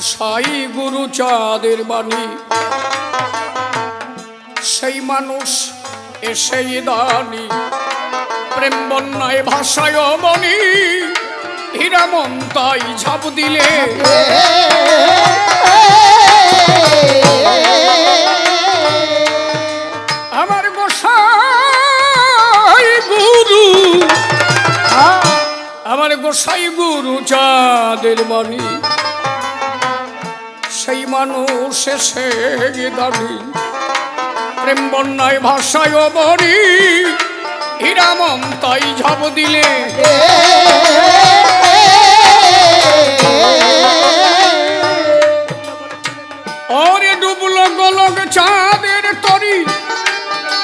গোসাই গুরু চাঁদের বাণী, সেই মানুষ এসেই দানি, প্রেম বন্যায় ভাষায় মনি, হীরামন্তাই ঝাঁপ দিলে আমার গোসাই গুরু, আমার গোসাই গুরু চাঁদের বাণী, সেই মানুষ এসে দানি, প্রেম বন্যায় ভাষায় মনি, হীরামন্তাই ঝাঁপ দিলে ওরে ডুবলো গোলক চাঁদের তরি,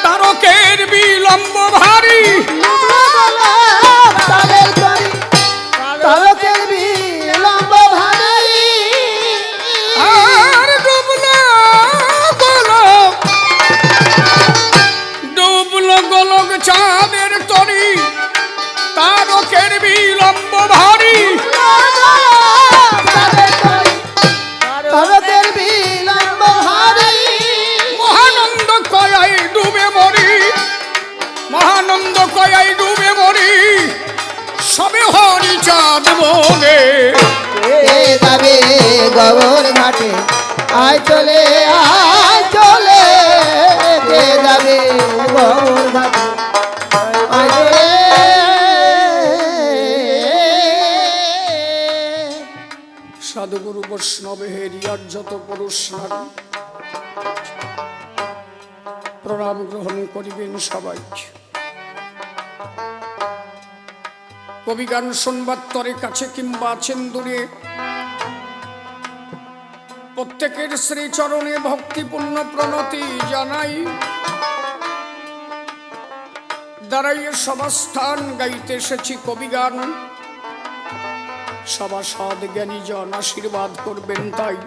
তারকের বিলম্ব ভারী, তারকের বিলম্ব ভারী, আর ডুবলো গোলক চাঁদের তরি, তারকের বিলম্ব ভারী, তারকের বিলম্ব ভারী, মহানন্দ কয়াই ডুবে মরি, মহানন্দ কয়াই ডুবে মরি, সবে হরি চাঁদ বলে যাবে গবর ঘাটে, আয় চলে যাবে গবর ঘাটে, আয় চলে। সাধুগুরু বৈষ্ণব হেরিয়ার যত পুরুষ নারী প্রণাম গ্রহণ করিবেন সবাই। কবিগান শুনবার তরে কাছে কিংবা আছেন দূরে, প্রত্যেকের শ্রীচরণে ভক্তিপূর্ণ প্রণতি জানাই। দাঁড়াইয়ে সভাস্থান গাইতে এসেছি কবিগান, সভাসদ জ্ঞানীজন আশীর্বাদ করবেন তাই।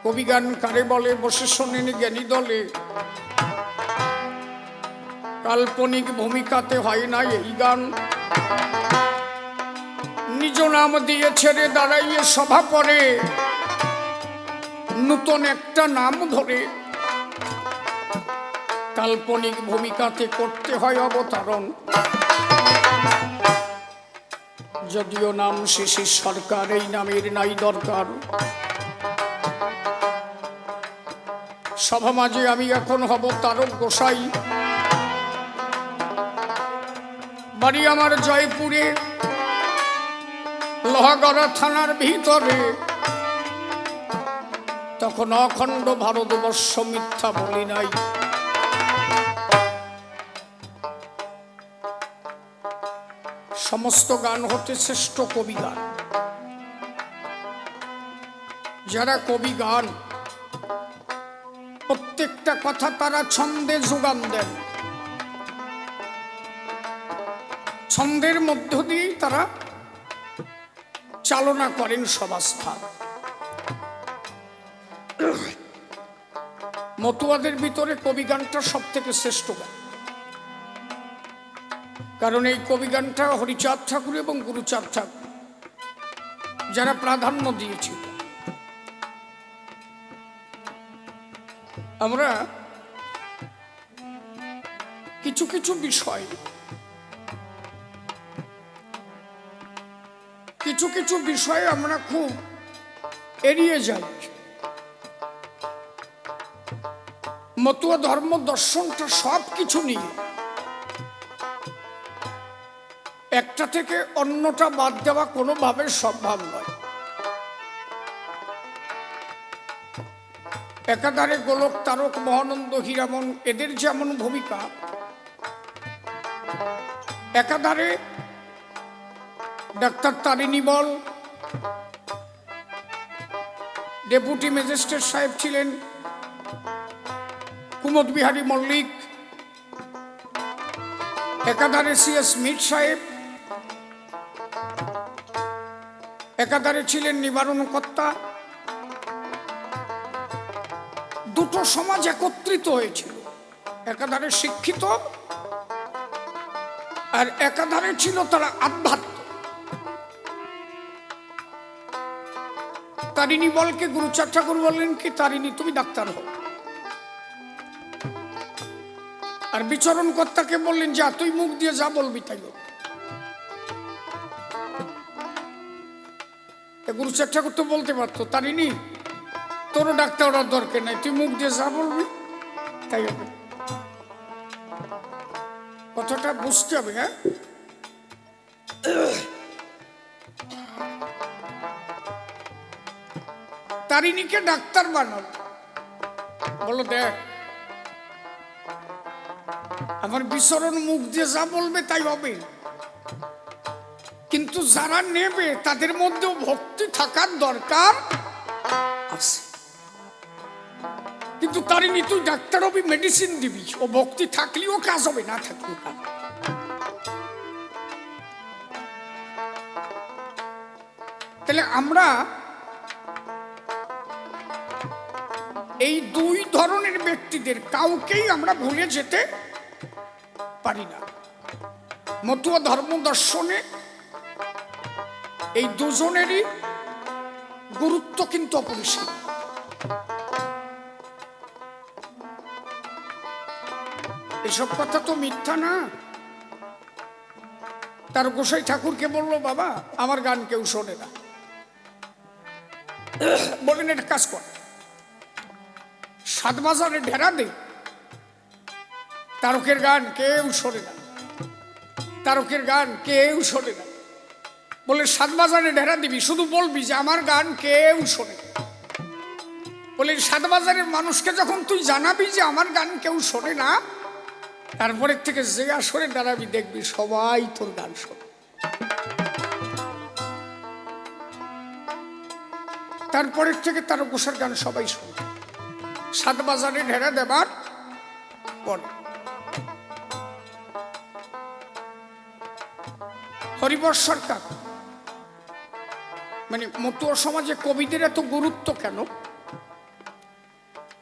কবিগান কারে বলে বসে শোনেন জ্ঞানী দলে, কাল্পনিক ভূমিকাতে হয় না এই গান। নিজ নাম দিয়ে ছেড়ে দাঁড়াইয়ে সভা করে, নূতন একটা নাম ধরে কাল্পনিক ভূমিকাতে করতে হয় অবতারণ। যদিও নাম শিশির সরকার, এই নামের নাই দরকার। সভা মাঝে আমি এখন হব তারক গোসাই, বাড়ি আমার জয়পুরে, লোহাগড়া থানার ভিতরে। তখন অখণ্ড ভারতবর্ষ মিথ্যা বলি নাই। সমস্ত গান হতে শ্রেষ্ঠ কবি গান। যারা কবি গান প্রত্যেকটা কথা তারা ছন্দে যোগান দেন, ছন্দের মধ্য দিয়েই তারা চালনা করেন সভাস্থান। মতুয়াদের ভিতরে কবি গানটা সব থেকে শ্রেষ্ঠ গান, কারণ এই কবি গানটা হরিচাঁদ ঠাকুর এবং গুরুচাঁদ ঠাকুর যারা প্রাধান্য দিয়েছিল। আমরা কিছু কিছু বিষয়, কিছু কিছু বিষয়ে আমরা খুব এড়িয়ে যাই। মতুয়া ধর্ম দর্শনটা সব কিছু নিয়ে, একটা থেকে অন্যটা বাদ দেওয়া কোনোভাবে সম্ভব নয়। একাধারে গোলক তারক মহানন্দ হীরামন এদের যেমন ভূমিকা, একাধারে ডাক্তার তারিণী বল, ডেপুটি ম্যাজিস্ট্রেট সাহেব ছিলেন কুমুদ বিহারী মল্লিক, একাধারে সিএস মির সাহেব, একাধারে ছিলেন নিবারণ কর্তা। দুটো সমাজ একত্রিত হয়েছিল, একাধারে শিক্ষিত আর একাধারে ছিল তারা আধ্যাত্ম। তারিণী বলকে গুরুচাঁদ ঠাকুর বললেন কি, তারিণী তুমি ডাক্তার হও। আর বিচরণ কর্তাকে বললেন যা তুই মুখ দিয়ে যা বলবি তাই বল। গুরুচাঁদ ঠাকুর তো বলতে পারতো তারিণী তোরও ডাক্তার হওয়ার দরকার নাই, তুই মুখ দিয়ে যা বলবি তাই হবে। কথাটা বুঝতে হবে। হ্যাঁ, তারিণীকে ডাক্তার বানাবো, বলো দেখ আমার বিচরণ মুখ দিয়ে যা বলবে তাই হবে, কিন্তু যারা নেবে তাদের মধ্যেও ভক্তি থাকার দরকার আছে। কিন্তু তারিণী তুই ডাক্তার হবি, মেডিসিন দিবি, ও ভক্তি থাকলেও কাজ হবে, না থাকলেও কাজ। তাহলে আমরা এই দুই ধরনের ব্যক্তিদের কাউকেই আমরা ভুলে যেতে পারি না। মতুয়া ধর্ম দর্শনে এই দুজনেরই গুরুত্ব কিন্তু অপরিসীম। এসব কথা তো মিথ্যা না। তার গোসাই ঠাকুরকে বলল বাবা আমার গান কেউ শোনে না, বলেন একটা কাজ কর, সাত বাজারে ঢেরা দে, তারকের গান কেউ শোনে না, তারকের গান কেউ শোনে না। বলে সাত বাজারে ঢেরা দিবি, শুধু বলবি যে আমার গান কেউ শোনে না। বলে সাত বাজারের মানুষকে যখন তুই জানাবি যে আমার গান কেউ শোনে না, তারপরের থেকে যে আসরে দাঁড়াবি দেখবি সবাই তোর গান শোনে। তারপরের থেকে তার গোসার গান সবাই শোনে। সাত বাজারে ঢেরা দেবার পর হরিবর সরকার মানে মতুয়া সমাজে কবিদের এত গুরুত্ব কেন?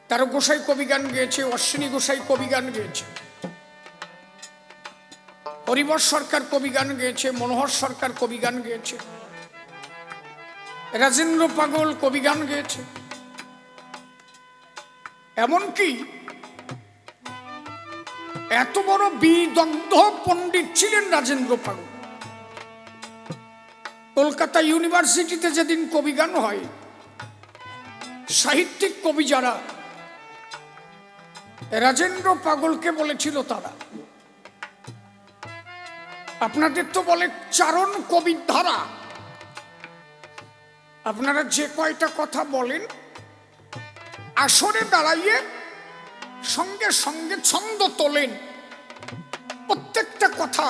তার গোসাই কবি গান গেয়েছে, অশ্বিনী গোসাই কবি গান গেয়েছে, হরিবর সরকার কবি গান গেয়েছে, মনোহর সরকার কবি গান গেয়েছে, রাজেন্দ্র পাগল কবি গান গেয়েছে। এমনকি এত বড় বিদগ্ধ পণ্ডিত ছিলেন রাজেন্দ্র পাগল। কলকাতা ইউনিভার্সিটিতে যেদিন কবি গান হয়, সাহিত্যিক কবি যারা রাজেন্দ্র পাগলকে বলেছিল তারা, আপনাদের তো বলে চারণ কবির ধারা, আপনারা যে কয়টা কথা বলেন আসরে দাঁড়াইয়ে সঙ্গে সঙ্গে ছন্দ তোলেন, প্রত্যেকটা কথা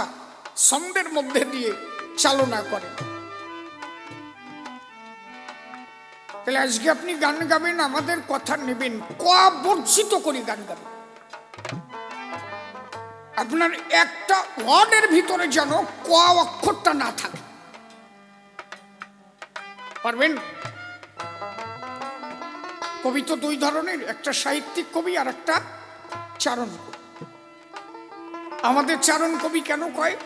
ছন্দের মধ্যে দিয়ে চালনা করেন। তাহলে আজকে আপনি গান গাবেন, আমাদের কথা নেবেন, ক বর্জিত করে গান গাবেন। আপনার একটা ওয়ার্ডের ভিতরে যেন ক অক্ষরটা না থাকে। পারবেন? কবি তো দুই ধরনের, একটা সাহিত্যিক কবি আর একটা চারণ কবি। আমাদের চারণ কবি কেন কয়?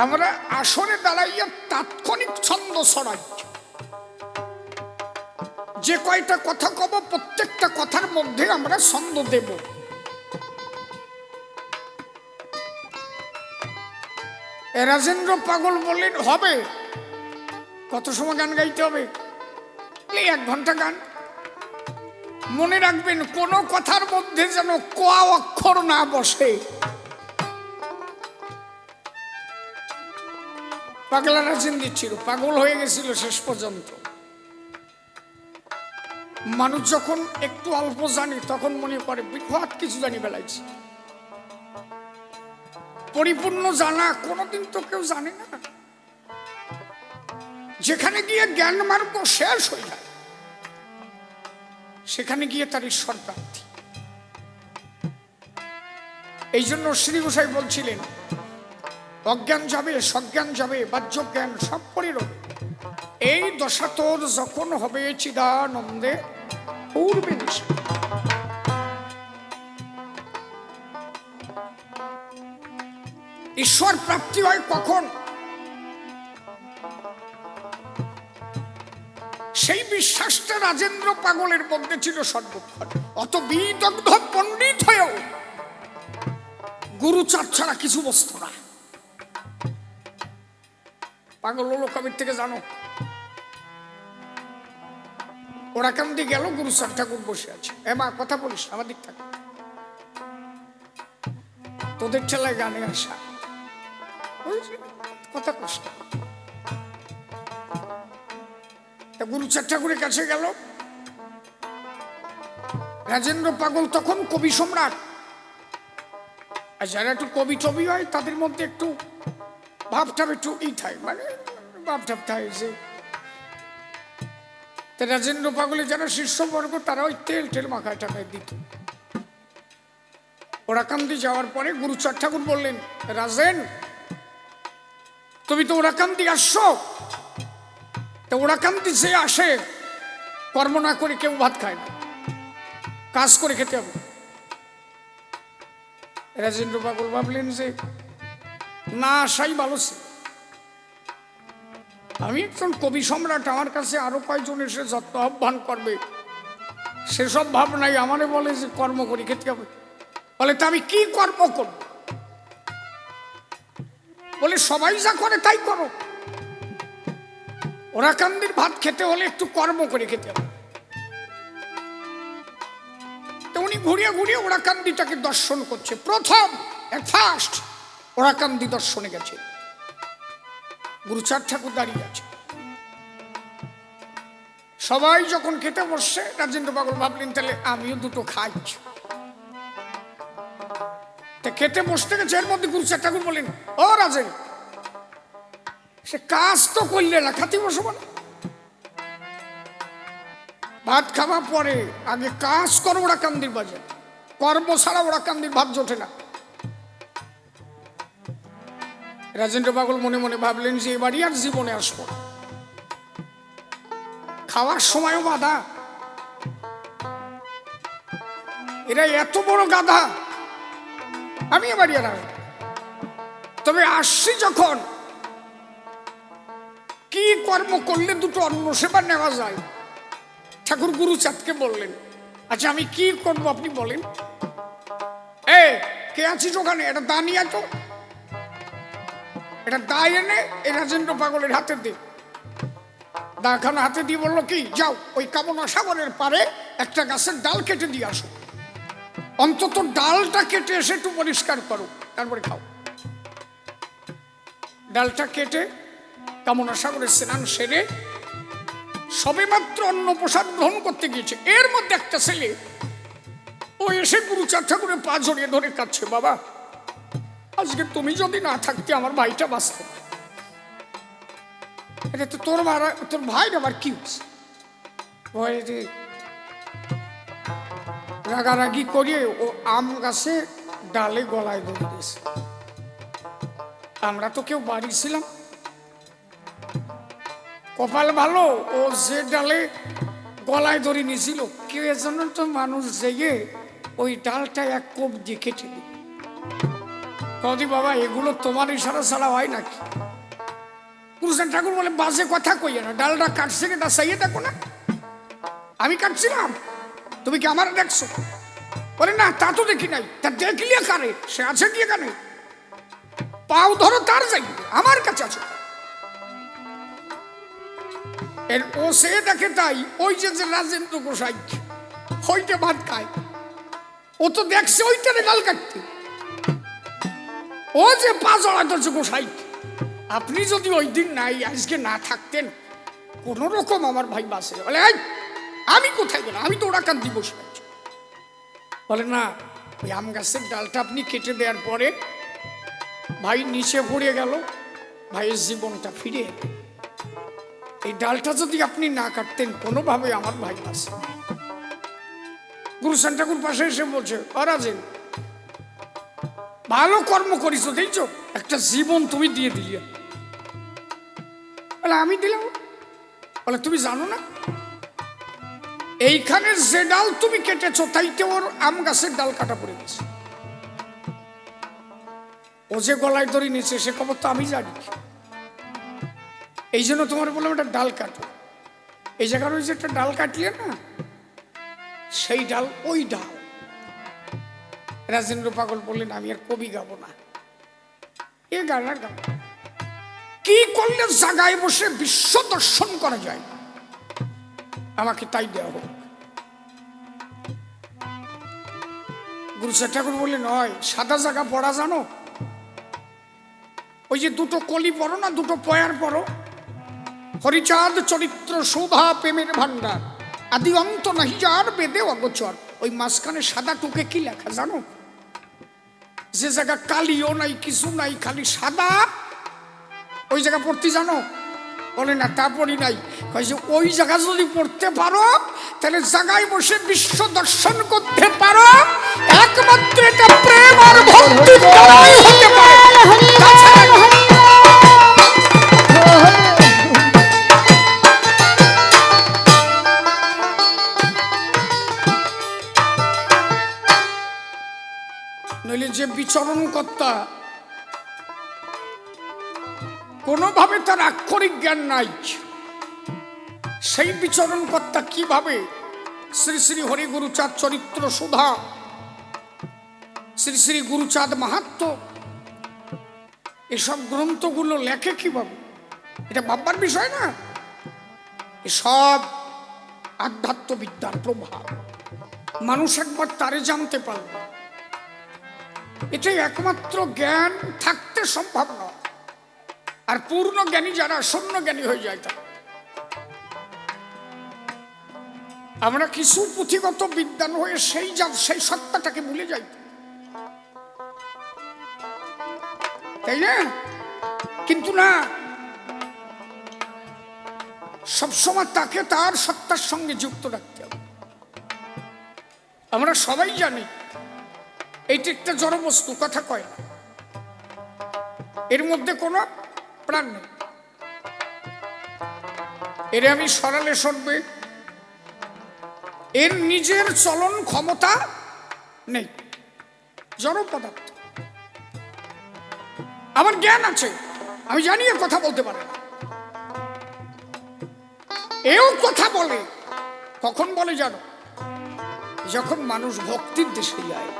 আমরা আসরে দাঁড়াইয়া তাৎক্ষণিক ছন্দ ছড়াই, যে কয়টা কথা কব প্রত্যেকটা কথার মধ্যে আমরা ছন্দ দেব। রাজেন্দ্র পাগল বললেন হবে, কত সময় গান গাইতে হবে? 1 ঘন্টা গান। মনে রাখবেন কোন কথার মধ্যে যেন ক অক্ষর না বসে। পাগলা রাজেন্দ্র ছিল, পাগল হয়ে গেছিল শেষ পর্যন্ত। মানুষ যখন একটু অল্প জানে তখন মনে করে বিরাট কিছু জানি বেলাইছি। পরিপূর্ণ জানা কোনোদিন তো কেউ জানে না। যেখানে গিয়ে জ্ঞান মার্গ শেষ হয়ে যায় সেখানে গিয়ে তার ঈশ্বর প্রাপ্তি। এই জন্য শ্রী গোসাই বলছিলেন অজ্ঞান যাবে, সজ্ঞান যাবে, বাহ্য জ্ঞান সব পরিরবে। এই দশা তোর যখন হবে চিদানন্দে পূর্বে দিশা। ঈশ্বর প্রাপ্তি হয় কখন? সেই বিশ্বাসটা রাজেন্দ্র পাগলের মধ্যে ছিল সর্বক্ষণ। অত বিদগ্ধ পণ্ডিত হয়েও গুরুচার ছাড়া কিছু বসত না। পাগল হলো কবির থেকে জানো? ওরা কান্দি গেল, গুরুচার ঠাকুর বসে আছে। মা কথা বলিস, আমার দিক থাকে, তোদের ঠেলায় গানে আসা, কথা কষ্ট। গুরুচার ঠাকুরের কাছে গেল। রাজেন্দ্র পাগল তখন কবি সম্রাট, আর যারা একটু কবি টবি হয় তাদের মধ্যে একটু ভাবটাব একটু থাকে, মানে ভাবটাব থাকে যে রাজেন্দ্র পাগলের যারা শিষ্যবর্গ তারা ওই তেল টেল মাখায় টাকায় দিত। ওরাকান্দি যাওয়ার পরে গুরুচার ঠাকুর বললেন, রাজেন তুমি তো ওরাকান্দি আসছো, তো ওরাকান্দি যে আসে কর্ম না করে কেউ ভাত খায় না, কাজ করে খেতে হবে। রাজেন্দ্র পাগল ভাবলেন যে না আসাই ভালো ছিল, আমি একজন কবি সম্রাট, আমার কাছে আরো কয়েকজন এসে যত্ন আহ্বান করবে, সেসব ভাবনাই আমারে বলে যে কর্ম করে খেতে হবে। বলে তা আমি কি কর্ম করব? বলে সবাই যা করে তাই করো, ওরাকান্দির ভাত খেতে হলে একটু কর্ম করে খেতে হবে। তো উনি ঘুরিয়ে ঘুরিয়ে ওরাকান্দিটাকে দর্শন করছে। প্রথম ফার্স্ট ওরাকান্দি দর্শনে গেছে। গুরুচার ঠাকুর দাঁড়িয়ে আছে। সবাই যখন খেতে বসছে, রাজেন্দ্র পাগল ভাবলেন তাহলে আমিও দুটো খাই। তা খেতে বসতে গেছে, এর মধ্যে গুরুচার ঠাকুর বলেন, ও রাজেন সে কাজ তো করলে না, খাতি বসো বলে ভাত খাওয়া পরে আগে কাজ করো ওরাকান্দির বাজার, কর্ম ছাড়া ওরাকান্দির ভাত জোটে না। রাজেন্দ্র পাগল মনে মনে ভাবলেন যে এবারই আর জীবনে আসবো, খাওয়ার সময়ও বাধা, এরা এত বড় গাধা, আমি এবারই আর আসবো। তবে আসছি যখন, কি কর্ম করলে দুটো অন্ন সেবা নেওয়া যায়? ঠাকুর গুরুচাঁদকে বললেন, আচ্ছা আমি কি করবো আপনি বলেন। কে আছিস ওখানে, এটা দা নিয়ে তো, এটা দা এনে এই রাজেন্দ্র পাগলের হাতে দে। দাখানা হাতে দিয়ে বললো কি, যাও ওই কামনা সাগরের পারে একটা গাছের ডাল কেটে দিয়ে আসো, অন্তত ডালটা কেটে এসে একটু পরিষ্কার করো, তারপরে খাও। ডালটা কেটে কামনা সাগরের স্নান সেরে সবে মাত্র অন্ন প্রসাদ গ্রহণ করতে গিয়েছে, এর মধ্যে একটা ছেলে ও এসে গুরুচাঁদ ঠাকুরের পা জড়িয়ে ধরে কাঁদছে, বাবা আজকে তুমি যদি না থাকতে আমার ভাইটা বাঁচত। এটা তো তোর ভাই আবার কি হচ্ছে? রাগারাগি করিয়ে ও আম গাছে ডালে গলায় ধরে দিয়েছে। আমরা তো কেউ বাড়ি ছিলাম, কপাল ভালো ও যে ডালে গলায় ধরে নিয়েছিল, কেউ এজন্য তো মানুষ জেগে ওই ডালটা এক কোপ দিয়ে কেটে দিল। কদি বাবা এগুলো তোমার ইশারা ছাড়া হয় নাকি? গুরুচাঁদ ঠাকুর বলে, বাজে কথা কইয়ে না, ডালটা কাটছে তা সাইয়ে দেখো না, আমি কাটছিলাম, তুমি কি আমার দেখছো? বলে না তা তো দেখি নাই। তা দেখলিয়ে কারে, সে আছে কি এখানে? পাও ধরো তার যাই, আমার কাছে আছো। এর ও সে দেখে তাই, ওই যে রাজেন্দ্র গোসাই হইতে ভাত খায়, ও তো দেখছে ওইটারে ডাল কাটতে, ও যে পা জড়া ধরছে গোসাই। আপনি যদি ওই দিন নাই আজকে না থাকতেন, কোন রকম আমার ভাই বাঁচে। বলে আমি কোথায় গেলাম, আমি তো ওরাকান্দি বসে আছি। বলে না ওই আম গাছের ডালটা আপনি কেটে দেওয়ার পরে ভাই নিচে পড়ে গেল, ভাইয়ের জীবনটা ফিরে এলো। এই ডালটা যদি আপনি না কাটতেন কোনোভাবে আমার ভাই বাঁচে। গুরুচাঁদ ঠাকুর পাশে এসে বলছে, রাজেন ভালো কর্ম করিস, দেখছো একটা জীবন তুমি দিয়ে দিলে। বলে আমি দিলাম? বলে তুমি জানো না এইখানে যে ডাল তুমি কেটেছো তাইতে ওর আম গাছের ডাল কাটা পড়ে গেছে, ও যে গলায় ধরে নিয়েছে সে খবর তো আমি জানি, এই জন্য তোমার বললাম একটা ডাল কাটো। এই জায়গার ওই যে একটা ডাল কাটলে না, সেই ডাল ওই ডাল। রাজেন্দ্র পাগল বললেন আমি আর কবি গাবো না, এ গান আর গাবো। কি করলে জায়গায় বসে বিশ্ব দর্শন করা যায়, আমাকে তাই দেওয়া হোক। গুরুচাঁদ ঠাকুর বললে নয়, সাদা জায়গা পড়া জানো? ওই যে দুটো কলি পড়ো না, দুটো পয়ার পড়ো, হরিচাঁদ চরিত্র শোভা প্রেমের ভান্ডার, আদি অন্ত নাহি যার বেদে অগোচর। ওই মাঝখানে সাদা টুকে কি লেখা জানো? যে জায়গা কালিও নাই, কিছু নাই, খালি সাদা, ওই জায়গা পড়তে জানো? বলে না, তা পড়ি নাই। ওই জায়গা যদি পড়তে পারো তাহলে জায়গায় বসে বিশ্ব দর্শন করতে পারো। একমাত্র এটা প্রেম আর ভক্তি দ্বারাই হতে পারে। নইলে যে বিচরণ কর্তা, কোনোভাবে তার আক্ষরিক জ্ঞান নাই, সেই বিচরণ কর্তা কিভাবে শ্রী শ্রী হরি গুরুচাঁদ চরিত্র সুধা, শ্রী শ্রী গুরুচাঁদ মাহাত্ম্য, এসব গ্রন্থগুলো লেখে কিভাবে? এটা ভাববার বিষয় না। এসব আধ্যাত্মবিদ্যার প্রভাব। মানুষ একবার তারে জানতে পারবে, এটাই একমাত্র জ্ঞান থাকতে সম্ভব নয়। আর পূর্ণ জ্ঞানী যারা, শূন্য জ্ঞানী হয়ে যায় তারা। আমরা কিছু পুঁথিগত বিদ্যান হয়ে সেই সত্তাটাকে ভুলে যাই, তাই না? কিন্তু না, সবসময় তাকে তার সত্তার সঙ্গে যুক্ত রাখতে হবে। আমরা সবাই জানি এইটা একটা জড় বস্তু, কথা কয় না, এর মধ্যে কোনো প্রাণ নেই। এর আমি সরালে সরবে, এর নিজের চলন ক্ষমতা নেই, জড় পদার্থ। আমার জ্ঞান আছে, আমি জানি এ কথা বলতে পারে না, এও কথা বলে। কখন বলে জানো? যখন মানুষ ভক্তির দেশে যায়।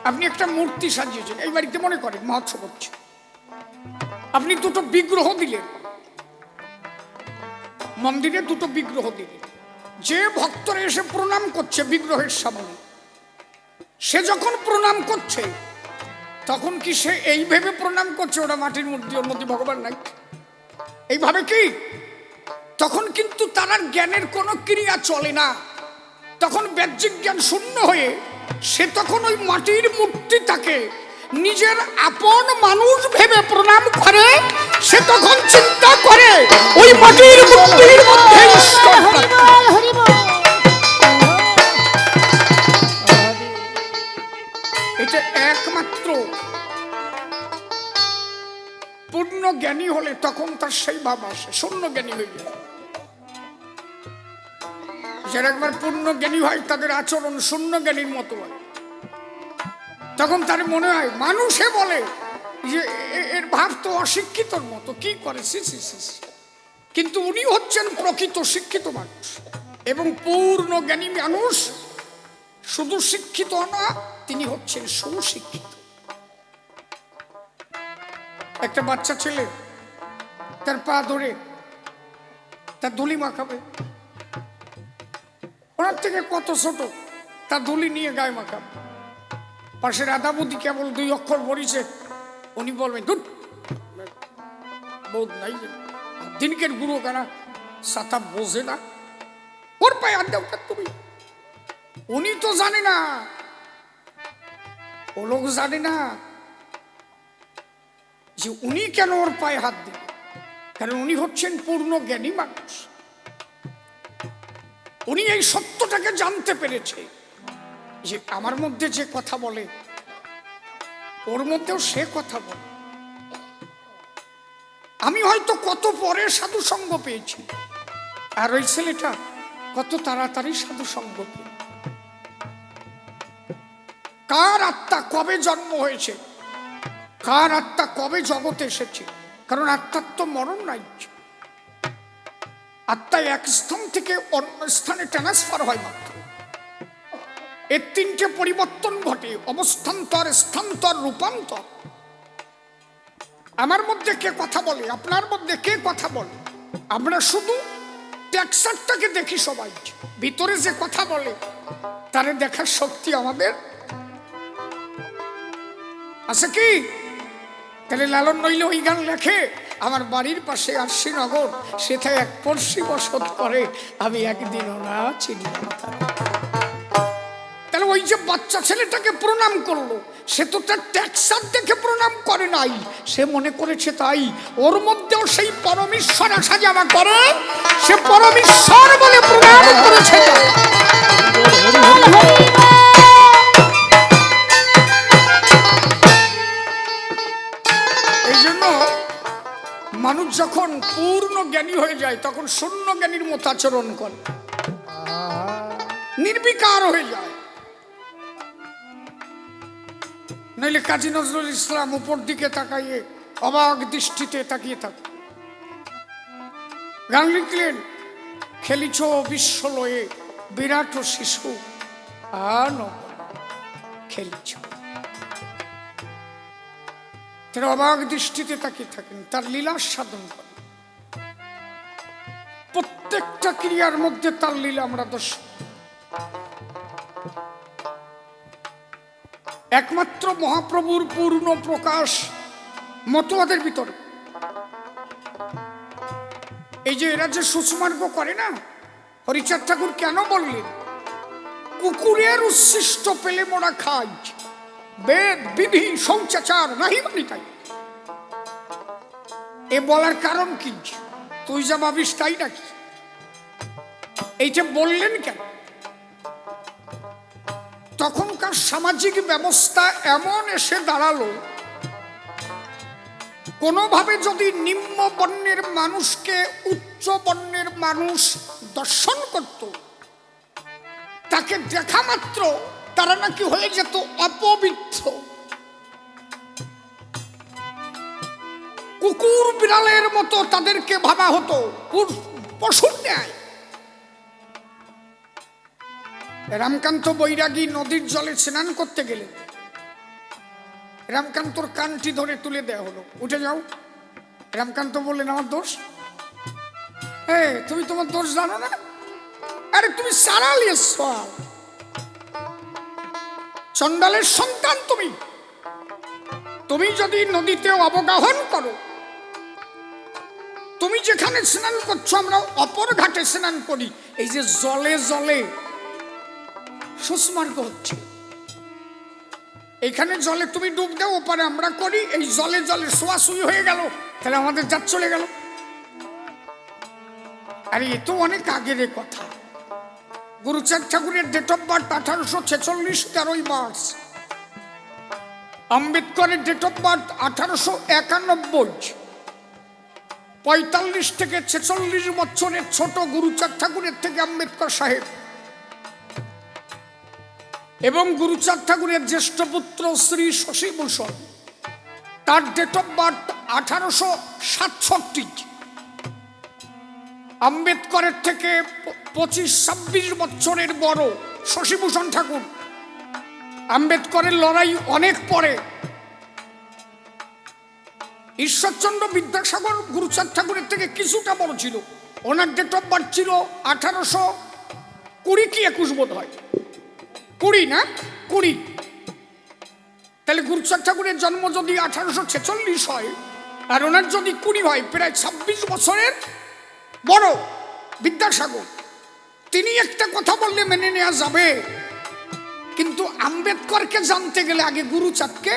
আপনি একটা মূর্তি সাজিয়েছেন, এই বাড়িতে মনে করেন মহোৎসব হচ্ছে, আপনি দুটো বিগ্রহ দিলেন, মন্দিরে দুটো বিগ্রহ দিলেন। যে ভক্তরা এসে প্রণাম করছে বিগ্রহের সামনে, সে যখন প্রণাম করছে তখন কি সে এই ভেবে প্রণাম করছে ওটা মাটির মূর্তি, ওর মধ্যে ভগবান নাই? এইভাবে কি? তখন কিন্তু তার আর জ্ঞানের কোনো ক্রিয়া চলে না। তখন বাহ্যিক জ্ঞান শূন্য হয়ে সে তখন ওই মাটির মূর্তিটাকে নিজের আপন মানুষ ভেবে প্রণাম করে। সে তখন চিন্তা করে ওই মাটির মূর্তির মধ্যে এটা একমাত্র পূর্ণ জ্ঞানী হলে তখন তার সেই ভাব আসে। শূন্য জ্ঞানী হয়ে যায়, যারা একবার পূর্ণ জ্ঞানী হয় তাদের আচরণ শূন্য জ্ঞানীর মতো হয়। তখন তার মনে হয়, মানুষে বলে যে এর ভাব তো অশিক্ষিতর মতো, কি করে, কিন্তু উনি হচ্ছেন প্রকৃত শিক্ষিত মানুষ। এবং পূর্ণ জ্ঞানী মানুষ শুধু শিক্ষিত না, তিনি হচ্ছেন সুশিক্ষিত। একটা বাচ্চা ছেলে তার পা ধরে তার ধুলি মাখাবে, ওনার থেকে কত ছোট, তার ধুলি নিয়ে গায়ে মাখাবে। পাশে রাধাবতী কেবল 2 অক্ষর বলিছে, উনি বলবেন ধুর বোধ নাই, দিনকের গুরু কানা সাতা বোঝে না, ওর পায়ে হাত দাও তুমি। উনি তো জানে না, ও লোক জানে না যে উনি কেন ওর পায়ে হাত দিবে, কারণ উনি হচ্ছেন পূর্ণ জ্ঞানী মানুষ। উনি এই সত্যটাকে জানতে পেরেছে যে আমার মধ্যে যে কথা বলে ওর মধ্যেও সে কথা বলে। আমি হয়তো কত পরে সাধু সঙ্গ পেয়েছি, আর ওই ছেলেটা কত তাড়াতাড়ি সাধু সঙ্গ পেয়ে। কার আত্মা কবে জন্ম হয়েছে, কার আত্মা কবে জগতে এসেছে, কারণ আত্মার তো মরণ নাই। আত্মা এক স্থান থেকে অন্য স্থানে ট্রান্সফার হয় মাত্র। এর তিনটে পরিবর্তন ঘটে: অবস্থান্তর, স্থান্তর, রূপান্তর। আমার মধ্যে কে কথা বলে, আপনার মধ্যে কে কথা বলে? আমরা শুধু টেক্সচারটাকে দেখি, সবাই ভিতরে যে কথা বলে তারে দেখার শক্তি আমাদের আছে কি? তাহলে লালন নইলে ওই গান লেখে, আমার বাড়ির পাশে আরশিনগর, সেথায় এক পড়শি বসত করে, আমি একদিনও না চিনি না তারে। তাহলে ওই যে বাচ্চা ছেলেটাকে প্রণাম করলো, সে তো তার টেক্সচার দেখে প্রণাম করে নাই, সে মনে করেছে তাই ওর মধ্যেও সেই পরমেশ্বর আসা যাওয়া করে, সে পরমেশ্বর বলে প্রণাম করেছে। এই জন্য মানুষ যখন পূর্ণ জ্ঞানী হয়ে যায় তখন শূন্য জ্ঞানীর মতো আচরণ করে, নির্বিকার হয়ে যায়। নইলে কাজী নজরুল ইসলাম উপর দিকে তাকাইয়ে অবাক দৃষ্টিতে তাকিয়ে থাকত। গান লিখলেন, খেলিছ বিশ্বলয়ে বিরাট শিশু আন খেলিছ। তারা অবাক দৃষ্টিতে তাকিয়ে থাকেন, তার লীলা সাধন করেন। প্রত্যেকটা ক্রিয়ার মধ্যে তার লীলা আমরা দর্শন। একমাত্র মহাপ্রভুর পূর্ণ প্রকাশ মতবাদের ভিতরে। এই যে এরা যে সুষমার্গ করে না, হরিচাঁদ ঠাকুর কেন বললেন কুকুরের উচ্ছিষ্ট পেলে মোরা খাই, বেদ বিধি সংচাচার নাহি মানি তাই। এ বলার কারণ কি? তুই যা ভাবিস তাই নাকি? এইটা বললেন কেন? তখনকার সামাজিক ব্যবস্থা এমন এসে দাঁড়ালো, কোনোভাবে যদি নিম্ন বর্ণের মানুষকে উচ্চ বর্ণের মানুষ দর্শন করত, তাকে দেখা মাত্র তারা নাকি হয়ে যেত অপবিত্র। কুকুর বিড়ালের মতো তাদেরকে ভাবা হতো, পশুর ন্যায়। রামকান্ত বৈরাগী নদীর জলে স্নান করতে গেলে রামকান্তর কানটি ধরে তুলে দেওয়া হলো, উঠে যাও। রামকান্ত বললেন, আমার দোষ? তুমি তোমার দোষ জানো না? আরে তুমি সারালিয়ে চন্ডালের সন্তান, তুমি যদি নদীতে অবগাহন করো, তুমি যেখানে স্নান করছো আমরা অপর ঘাটে স্নান করি, এই যে জলে জলে সুস্মার্গ হচ্ছে। এইখানে জলে তুমি ডুব দাও, ওপারে আমরা করি, এই জলে জলে সোয়াশুই হয়ে গেল, তাহলে আমাদের জাত চলে গেল। আরে এ তো অনেক আগের কথা। গুরুচাঁদ ঠাকুরের ডেট অফ বার্থ 1846, 13ই মার্চ। আম্বেদকরের ডেট অফ বার্থ 1891। 45 থেকে 46 বছরের ছোট গুরুচাঁদ ঠাকুরের থেকে আম্বেদকর সাহেব, এবং গুরুচাঁদ ঠাকুরের জ্যেষ্ঠ পুত্র শ্রী শশীভূষণ, তার ডেট অফ বার্থ 1867। আম্বেদকরের থেকে 25-26 বছরের বড় শশীভূষণ ঠাকুর। আম্বেদকরের লড়াই অনেক পরে। ঈশ্বরচন্দ্র বিদ্যাসাগর গুরুচাঁদ ঠাকুরের থেকে কিছুটা বড় ছিল, ওনার ডেট অফ বার্থ ছিল 1820 কি 21 বোধ হয়, 20 না 20। তাহলে গুরুচাঁদ ঠাকুরের জন্ম যদি 1846 হয় আর ওনার যদি 20 হয়, প্রায় 26 বছরের বড় বিদ্যাসাগর। তিনি একটা কথা বললে মেনে নেওয়া যাবে, কিন্তু আম্বেদকরকে জানতে গেলে আগে গুরুচাঁদকে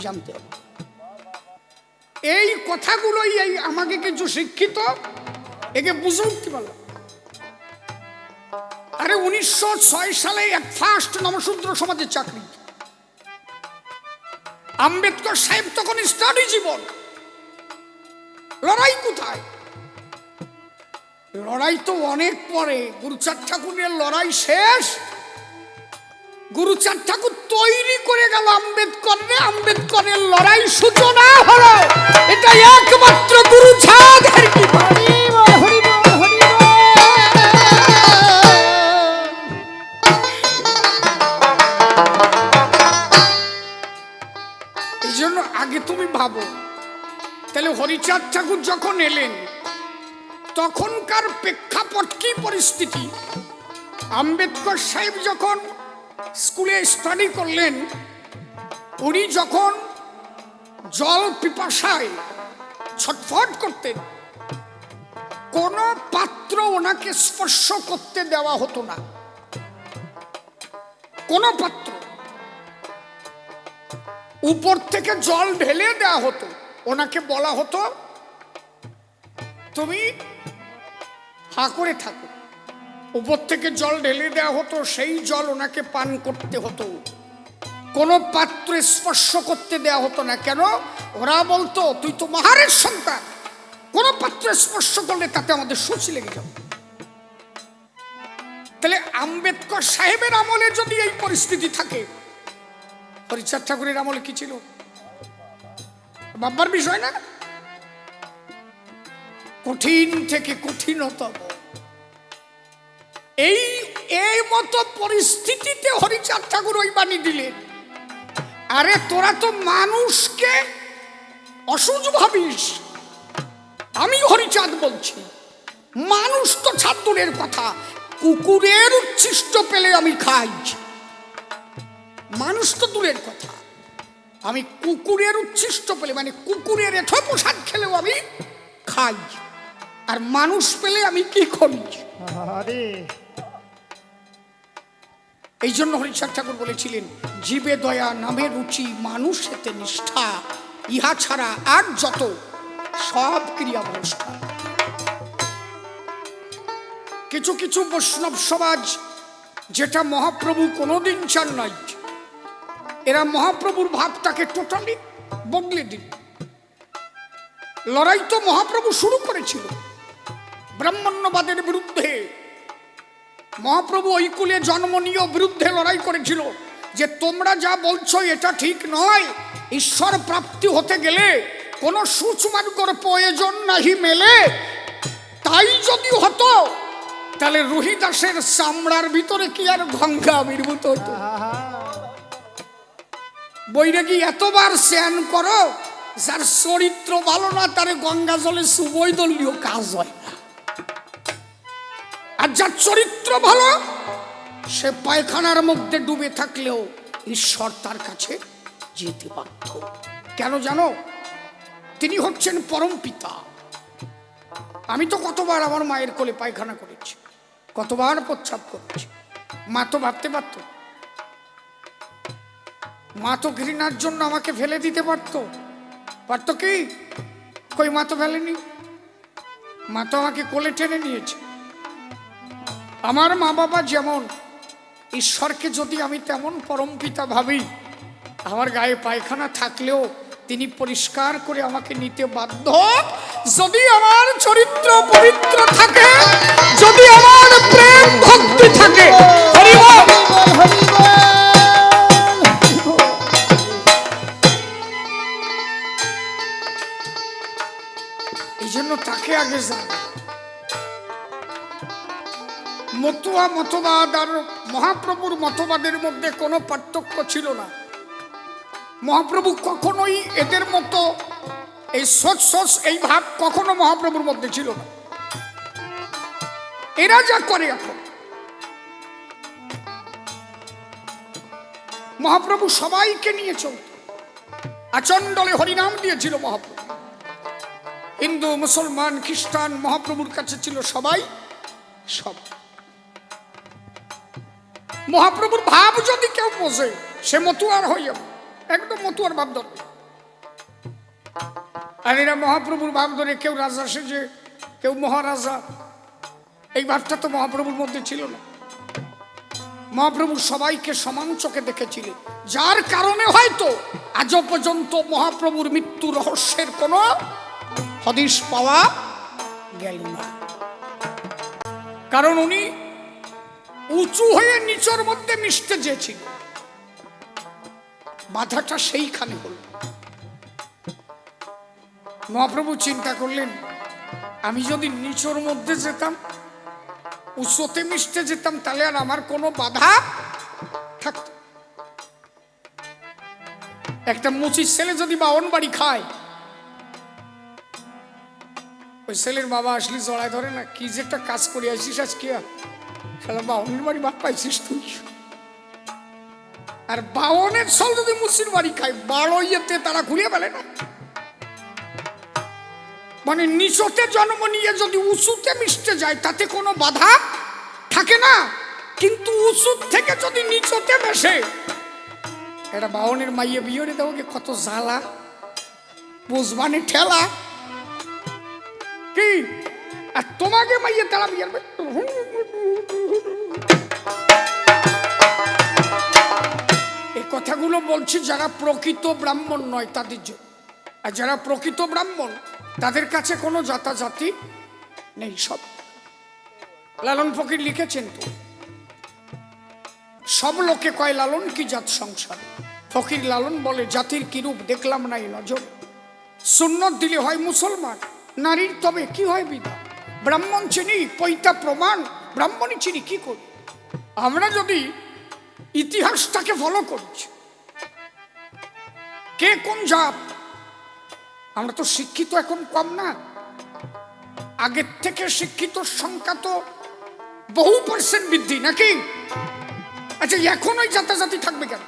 জানতে হবে। এই কথাগুলোই এই আমাকে কিছু শিক্ষিত একে বুঝে উঠতে পারলাম। আরে 1906 সালে এক ফার্স্ট নমশূদ্র সমাজের চাকরি। আম্বেদকর সাহেব তখন স্টাডি জীবন, লড়াই কোথায়? লড়াই তো অনেক পরে। গুরুচাঁদ ঠাকুরের লড়াই শেষ, গুরুচাঁদ ঠাকুর তৈরি করে গেল আম্বেদকরের, আম্বেদকরের লড়াই সূচনা হলো। এটা একমাত্র গুরুচাঁদের কৃপা। এই জন্য আগে তুমি ভাবো, তাহলে হরিচাঁদ ঠাকুর যখন এলেন তখনকার প্রেক্ষাপট কি পরিস্থিতি? আম্বেদকর সাহেব যখন স্কুলে স্টাডি করলেন, উনি যখন জল পিপাসায় ছটফট করতেন, কোন পাত্র ওনাকে স্পর্শ করতে দেওয়া হতো না। কোন পাত্র, উপর থেকে জল ঢেলে দেওয়া হতো, ওনাকে বলা হতো তুমি হা করে থাকো। উপর থেকে জল ঢেলে দেওয়া হতো, সেই জল ওনাকে পান করতে হতো। কোনো পাত্র স্পর্শ করতে দেওয়া হতো না। কেন? ওরা বলতো তুই তো মহারের সন্তান, কোনো পাত্র স্পর্শ করলে তাতে আমাদের সূচি লেগে যাবে। তাহলে আম্বেদকর সাহেবের আমলে যদি এই পরিস্থিতি থাকে, হরিচাঁদ ঠাকুরের আমলে কি ছিল? ভাববার বিষয় না? কঠিন থেকে কঠিনতম এই মতো পরিস্থিতিতে হরিচাঁদ ঠাকুর ওই বাণী দিলেন, আরে তোরা তো মানুষকে অসুজ ভাবিস। আমি হরিচাঁদ বলছি, মানুষ তো ছাড় দূরের কথা, কুকুরের উচ্ছিষ্ট পেলে আমি খাই। মানুষ তো দূরের কথা, আমি কুকুরের উচ্ছিষ্ট পেলে, মানে কুকুরের এঠো প্রসাদ খেলেও আমি খাই, আর মানুষ পেলে আমি কি করি? এই জন্য হরিচাঁদ ঠাকুর বলেছিলেন, জীবে দয়া নামে রুচি, মানুষেতে নিষ্ঠা, ইহা ছাড়া আর যত সব ক্রিয়া ভ্রষ্টা। কিছু কিছু বৈষ্ণব সমাজ যেটা মহাপ্রভু কোনোদিন চান নাই, এরা মহাপ্রভুর ভাবটাকে টোটালি বদলে দিল। লড়াই তো মহাপ্রভু শুরু করেছিল ব্রাহ্মণ্যবাদের বিরুদ্ধে। মহাপ্রভু ওই কুলে জন্ম নিয়ে বিরুদ্ধে লড়াই করেছিল যে তোমরা যা বলছো এটা ঠিক নয়, ঈশ্বর প্রাপ্তি হতে গেলে কোনো সুচমার্গর প্রয়োজন নাহি মেলে। তাই যদি হতো তাহলে রোহিদাসের চামড়ার ভিতরে কি আর গঙ্গা আবির্ভূত হতো? বৈরাগী এতবার স্নান করো, যার চরিত্র ভালো না তারে গঙ্গা জলে সুবই দলীয় কাজ হয় না, আর যার চরিত্র ভালো সে পায়খানার মধ্যে ডুবে থাকলেও ঈশ্বর তার কাছে যেতে বাধ্য। কেন জানো? তিনি হচ্ছেন পরম পিতা। আমি তো কতবার আমার মায়ের কোলে পায়খানা করেছি, কতবার প্রস্রাব করেছি। মা তো ভাবতে পারতো, মা তো ঘৃণার জন্য আমাকে ফেলে দিতে পারতো। পারতো কি? কই, মা তো ফেলেনি, মা তো আমাকে কোলে টেনে নিয়েছে। আমার মা বাবা যেমন, ঈশ্বরকে যদি আমি তেমন পরম পিতা ভাবি, আমার গায়ে পায়খানা থাকলেও তিনি পরিষ্কার করে আমাকে নিতে বাধ্য, যদি আমার চরিত্র পবিত্র থাকে, যদি আমার প্রেম ভক্তি থাকে। হরি বল, হরি বল। এই জন্য তাকে আগে জান। মতুয়া মতবাদ আর মহাপ্রভুর মতবাদের মধ্যে কোনো পার্থক্য ছিল না। মহাপ্রভু কখনোই এদের মতো এই সোচ এই ভাব কখনো মহাপ্রভুর মধ্যে ছিল না। এরা যা করে এখন, মহাপ্রভু সবাইকে নিয়ে চলত। আচণ্ডলে হরিনাম দিয়েছিল মহাপ্রভু। হিন্দু, মুসলমান, খ্রিস্টান মহাপ্রভুর কাছে ছিল সবাই সব। মহাপ্রভুর ভাব যদি কেউ বোঝে, সে মতুয়ার হয়ে যাবে, একদম মতুয়ার ভাব ধরবে। আর এরা মহাপ্রভুর ভাব ধরে কেউ রাজা সেজে, কেউ মহারাজা, এই ভাবটা তো মহাপ্রভুর মধ্যে ছিল না। মহাপ্রভু সবাইকে সমান চোখে দেখেছিলেন, যার কারণে হয়তো আজও পর্যন্ত মহাপ্রভুর মৃত্যু রহস্যের কোনো হদিশ পাওয়া গেল না। কারণ উনি উঁচু হয়ে নিচের মধ্যে মিশতে চেয়েছিল, বাধাটা সেইখানে হল। মহাপ্রভু চিন্তা করলেন, আমি যদি নিচের মধ্যে যেতাম, উঁচুতে মিশতে যেতাম, তাহলে আর আমার কোনো বাধা থাকত। একটা মুচির ছেলে যদি বাউন বাড়ি খায়, ওই ছেলের বাবা আসলে জড়ায় ধরে না, কি যে একটা কাজ করে আসিস আজকে, শালা বাউনের বাড়ি বাদ পাইছিস তুই। আর বাউনের ছল যদি মুচির বাড়ি খায়, বারো ইয়েতে তারা ঘুরিয়ে ফেলে না। মানে নিচতে জন্ম নিয়ে যদি উঁচুতে মিশতে যায় তাতে কোনো বাধা থাকে না, কিন্তু উঁচু থেকে যদি নিচতে মেশে, এটা বাউনের মাইয়ে বিয়ে দেবো কত জ্বালা বুঝবানি ঠেলা কি। আর তোমাকে মাইয়ে তারা বিয়ে এই কথাগুলো বলছি যারা প্রকৃত ব্রাহ্মণ নয় তাদের জন্য। আর যারা প্রকৃত ব্রাহ্মণ তাদের কাছে কোনো জাতাজাতি নেই, সব। লালন ফকির লিখেছেন তো, সব লোকে কয় লালন কি জাত সংসার, ফকির লালন বলে জাতির কিরূপ দেখলাম নাই নজর। সুন্নত দিলে হয় মুসলমান, নারীর তবে কি হয় বিধান। ব্রাহ্মণ চিনি পৈতা প্রমাণ, ব্রাহ্মণই চিনি কি করি। আমরা যদি ইতিহাসটাকে ফলো করছি, কে কোন জাত, আমরা তো শিক্ষিত এখন কম না, আগের থেকে শিক্ষিত সংখ্যা তো বহু % বৃদ্ধি নাকি। আচ্ছা এখন ওই জাতাজাতি থাকবে কেন?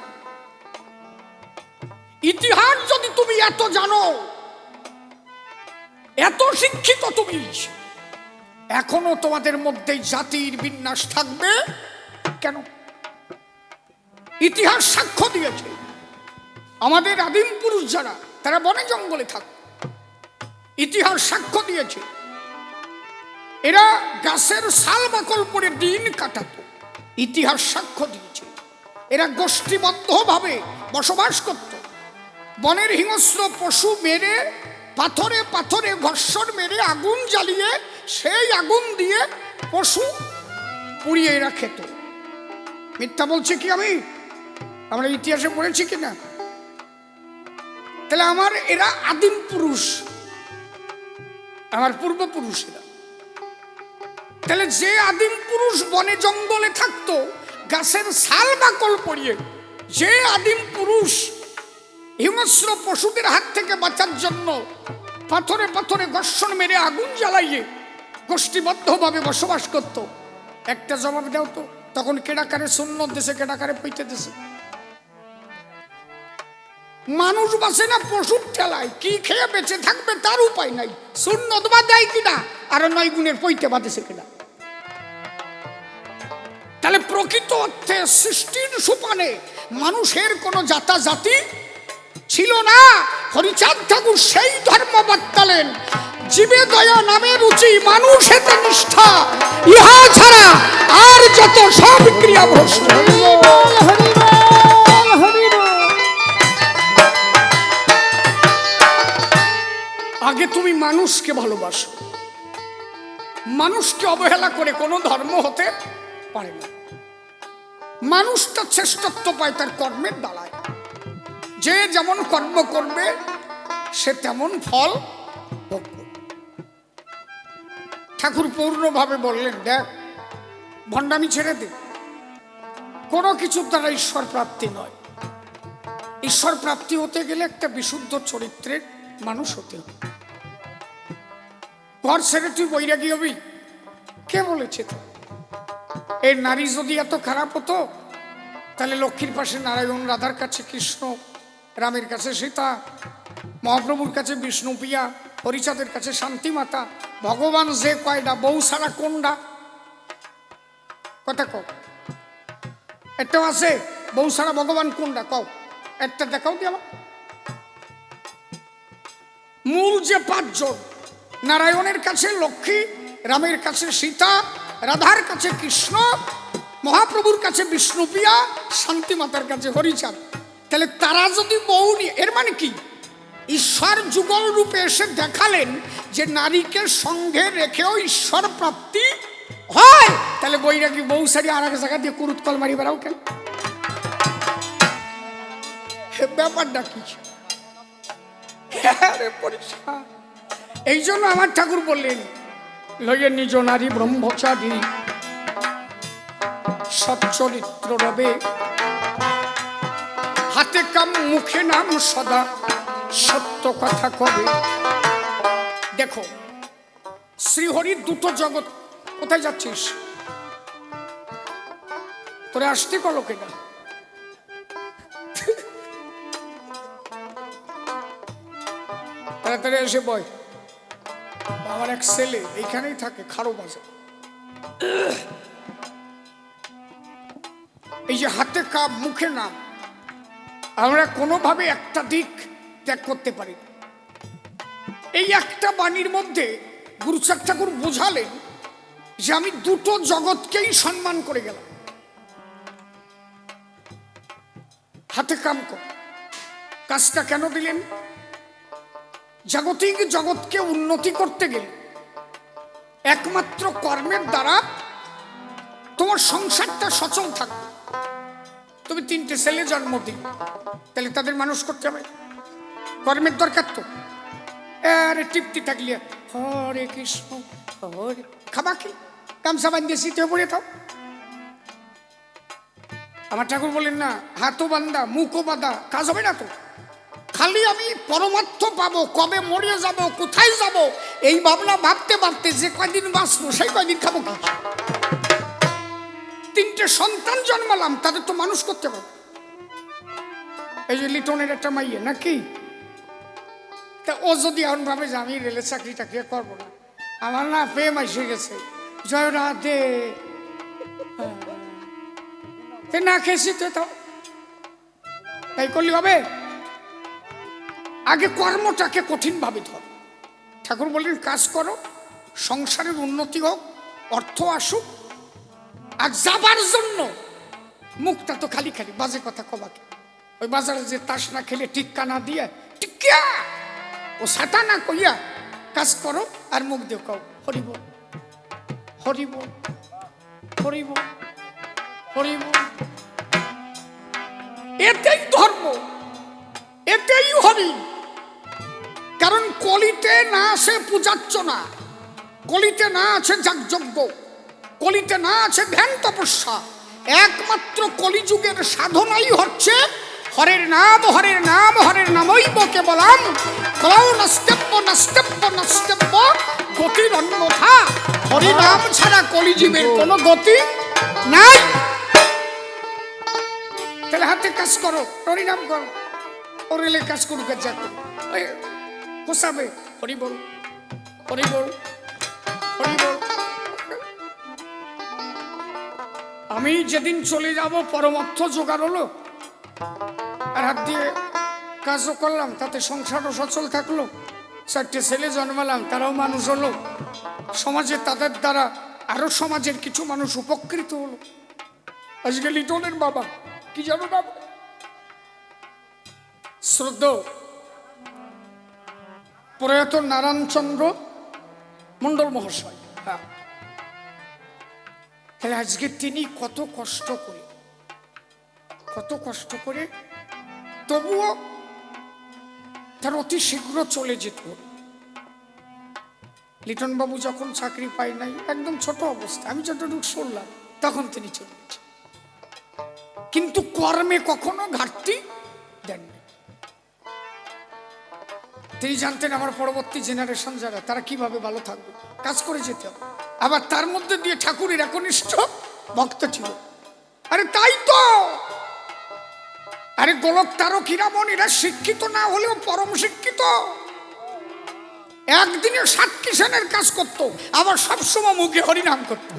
ইতিহাস যদি তুমি এত জানো, এত শিক্ষিত তুমি, এখনো তোমাদের মধ্যে জাতির বিন্যাস থাকবে কেন? ইতিহাস সাক্ষ্য দিয়েছে আমাদের আদিম পুরুষ যারা, তারা বনে জঙ্গলে থাকত। ইতিহাস সাক্ষ্য দিয়েছে এরা গাছের ছাল বাকল পরে দিন কাটাত। ইতিহাস সাক্ষ্য দিয়েছে এরা গোষ্ঠীবদ্ধভাবে বসবাস করত। বনের হিংস্র পশু মেরে, পাথরে পাথরে ঘর্ষণ মেরে, আগুন জ্বালিয়ে সেই আগুন দিয়ে পশু পুড়িয়ে এরা খেত। মিথ্যা বলছে কি আমি? আমরা ইতিহাসে পড়েছি কিনা? তাহলে আমার এরা আদিম পুরুষ, আমার পূর্বপুরুষেরা। তাহলে যে আদিম পুরুষ বনে জঙ্গলে থাকতো গাছের ছাল বাকল পরিয়ে, যে আদিম পুরুষ হিংস্র পশুদের হাত থেকে বাঁচার জন্য পাথরে পাথরে ঘর্ষণ মেরে আগুন জ্বালাইয়ে গোষ্ঠীবদ্ধভাবে বসবাস করত, একটা জবাব দাও তো, তখন কেডাকারে সুন্নত দেশে, কেডাকারে পইতে দেশে? মানুষ বাঁচে না পশুর ঠেলায়, কি খেয়ে বেঁচে থাকবে তার উপায় নাই। সুন্নত বা দেয় কিনা, আর 9 গুণের পইতে বাঁধেছে কিনা। তাহলে প্রকৃত অর্থে সৃষ্টির সোপানে মানুষের কোনো জাতাজাতি ছিল না। হরিচাঁদ ঠাকুর সেই ধর্ম বার্তালেন, জীবে দয়া নামে রুচি, মানুষ হেতে নিষ্ঠা, ইহা ছাড়া আর যত সব ক্রিয়া ভ্রষ্ট। আগে তুমি মানুষকে ভালোবাসো, মানুষকে অবহেলা করে কোনো ধর্ম হতে পারে না। মানুষটা শ্রেষ্ঠত্ব পায় তার কর্মের দ্বারায়। যে যেমন কর্ম করবে সে তেমন ফল ভোগ করবে। ঠাকুর পূর্ণভাবে বললেন, দেখ ভণ্ডামি ছেড়ে দে, কোনো কিছু দ্বারা ঈশ্বর প্রাপ্তি নয়। ঈশ্বর প্রাপ্তি হতে গেলে একটা বিশুদ্ধ চরিত্রের মানুষ হতে হবে। ঘর ছেড়ে তুই বৈরাগী হবি, কে বলেছে তো? এই নারী যদি এত খারাপ হতো তাহলে লক্ষ্মীর পাশে নারায়ণ, রাধার কাছে কৃষ্ণ, রামের কাছে সীতা, মহাপ্রভুর কাছে বিষ্ণুপ্রিয়া, হরিচাঁদের কাছে শান্তি মাতা, ভগবান যে কয়টা, বউ সারা কোনটা? কথা কও, একটা আছে বউ সারা ভগবান কোনটা? কও একটা দেখাও দি আমার। মূল যে 5 জন, নারায়ণের কাছে লক্ষ্মী, রামের কাছে সীতা, রাধার কাছে কৃষ্ণ, মহাপ্রভুর কাছে বিষ্ণুপ্রিয়া, শান্তি মাতার কাছে হরিচাঁদ। তাহলে তারা যদি বউ নিয়ে, এর মানে কি? ঈশ্বর যুগল রূপে এসে দেখালেন যে নারীকে সঙ্গে রেখেও ঈশ্বর প্রাপ্তি হয়। তাহলে বৈরাগী বউ সারি আর এক জায়গা দিয়ে কুরুত কল মারি বেড়াও কেন? ব্যাপারটা কি? এই জন্য আমার ঠাকুর বললেন, লইয়ে নিজ নারী ব্রহ্মচারী, সচ্চরিত্র রবে, হাতে হাতে কাম মুখে নাম সদা সত্য কথা কবে। দেখো শ্রীহরির দুটো জগৎ। কোথায় যাচ্ছিস? তোরে আসতে কলো কেনা? তাড়াতাড়ি এসে বয়। আমার এক ছেলে এইখানেই থাকে, খারো বাজার। এই যে হাতে কাপ মুখে নাম, আমরা কোনোভাবে একটা দিক ত্যাগ করতে পারি। এই একটা বাণীর মধ্যে গুরুচাঁদ ঠাকুর বোঝালেন যে আমি দুটো জগৎকেই সম্মান করে গেলাম। হাতে কাম কর, কাজটা কেন দিলেন? জাগতিক জগৎকে উন্নতি করতে গেলে একমাত্র কর্মের দ্বারা তোমার সংসারটা সচল থাকবে। তুমি তিনটে ছেলে জন্ম দিলে, তাহলে তাদের মানুষ করতে হবে, কর্মের দরকার তো। আরে টিপটি থাকলে হরে কৃষ্ণ হরে, খাবা কি? গামছা বান্ধিয়ে শীতে পড়ে থাও। আমার ঠাকুর বলেন না, হাতও বান্ধা মুখও বাঁধা কাজ হবে না তো। খালি আমি পরমার্থ পাবো, কবে মরে যাব, কোথায় যাব, এই ভাবনা ভাবতে ভাবতে যে কয়দিন বাঁচবো সেই কয়দিন খাবো কি? তিনটে সন্তান জন্মালাম, তাদের তো মানুষ করতে পারবো। এই যে লিটনের একটা মাইয়ে নাকি, তা ও যদি এমন ভাবে যে আমি রেলের চাকরি টাকরি করবো না, আমার না প্রেম এসে গেছে, জয় রাধে, না খেয়েছি তো, তাই করলি হবে? আগে কর্মটাকে কঠিন ভাবে ধর। ঠাকুর বললেন কাজ করো, সংসারের উন্নতি হোক, অর্থ আসুক, আর যাবার জন্য মুখটা তো খালি খালি বাজে কথা কবাকে। ওই বাজারে যে তাস না খেলে টিক্কা না দিয়ে টিক্কা ও সাটা না কইয়া কাজ করো, আর মুখ দিয়ে কও হরিব হরিব হরিব হরিব। এতেই ধর্ম, এতেই হরি। কারণ কলিতে না আছে পূজার্চনা, কলিতে না আছে যাগযজ্ঞ, কলিতে না আছে ধ্যান তপস্যা। একমাত্র কলিযুগের সাধনাই হচ্ছে হরের নাম, হরের নাম, হরের নামইব কেবলম, কলৌ নাস্তেব্য নাস্তেব্য নাস্তেব্য গতির অন্যথা। হরি নাম ছাড়া কলিযুগের কোনো গতি নাই। তাহলে হাতে কাজ করো, হরি নাম করো, ও রেলে কাজ করুক, যা করো পোষাবে। হরি বল হরি বল হরি বল। আমি যেদিন চলে যাব পরমার্থ জোগাড় হলো, আর হাত দিয়ে কাজও করলাম, তাতে সংসারও সচল থাকলো, চারটে ছেলে জন্মালাম, তারাও মানুষ হলো, সমাজে তাদের দ্বারা আরো সমাজের কিছু মানুষ উপকৃত হলো। আজকে লিটনের বাবা কি জানো বাবা, শ্রদ্ধা প্রয়াত নারায়ণচন্দ্র মন্ডল মহাশয়। হ্যাঁ, তাহলে আজকে তিনি কত কষ্ট করে তবুও তার অতি শীঘ্র চলে যেত। লিটন বাবু যখন চাকরি পায় নাই, একদম ছোট অবস্থা, আমি যতটুকু শুনলাম, তখন তিনি চলে গেছেন। কিন্তু কর্মে কখনো ঘাটতি দেননি। তিনি জানতেন আমার পরবর্তী জেনারেশন যারা, তারা কিভাবে ভালো থাকবে, কাজ করে যেতে হবে। আবার তার মধ্যে দিয়ে ঠাকুরের একনিষ্ঠ ভক্ত ছিল। আরে তাই তো, আরে গোলক তারক হীরামন এরা শিক্ষিত না হলেও পরম শিক্ষিত। একদিনে 7 কিষানের কাজ করতো, আবার সবসময় মুখে হরিনাম করতো।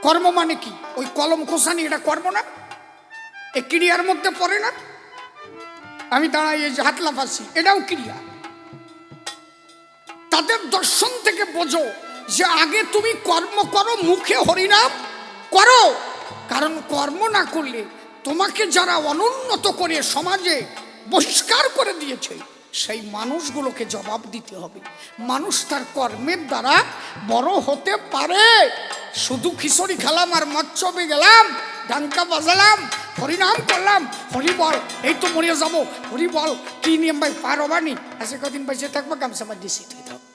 কর্ম মানে কি? ওই কলম খোসানি, এটা কর্ম না? এই ক্রিয়ার মধ্যে পড়ে না? আমি দাঁড়াই এই যে হাত লাফাচ্ছি, এটাও ক্রিয়া। তাদের দর্শন থেকে বোঝো যে আগে তুমি কর্ম করো, মুখে হরিনাম করো। কারণ কর্ম না করলে তোমাকে যারা অনুন্নত করে সমাজে বহিষ্কার করে দিয়েছে, সেই মানুষগুলোকে জবাব দিতে হবে। মানুষ তার কর্মের দ্বারা বড় হতে পারে। শুধু খিচুড়ি খেলাম আর মৎসবে গেলাম, ডাঙ্কা বাজালাম, হরিনাম করলাম, হরি বল, এই তো মরিয়া যাবো, হরি বল, কি নিয়ম ভাই পার হবানি, আজকে কদিন বেঁচে থাকবো, গামছা বাঁধিয়ে শীত হয়ে থাকবো।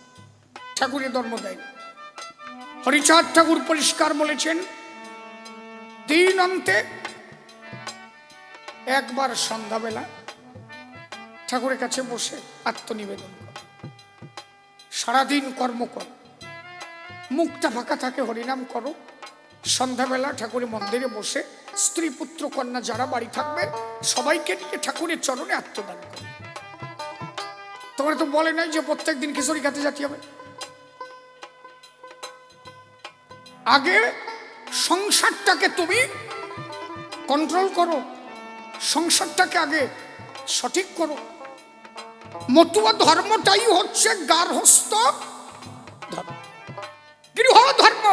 ঠাকুরের ধর্ম দেয়। হরিচাঁদ ঠাকুর পরিষ্কার বলেছেন, দিন অন্তে একবার সন্ধ্যাবেলা ঠাকুরের কাছে বসে আত্মনিবেদন কর, সারাদিন কর্ম কর, মুখটা ফাঁকা থাকে, হরিনাম করো। সন্ধ্যাবেলা ঠাকুরের মন্দিরে বসে স্ত্রী পুত্র কন্যা যারা বাড়ি থাকবে সবাইকে নিয়ে ঠাকুরের চরণে আত্মদান করো। তোমার তো বলে নাই যে প্রত্যেক দিন খিচুড়ি খেতে যেতে হবে। আগে সংসারটাকে তুমি কন্ট্রোল করো, সংসারটাকে আগে সঠিক করো। মতুয়া ধর্মটাই হচ্ছে গার্হস্থ ধর্ম, গৃহ ধর্ম।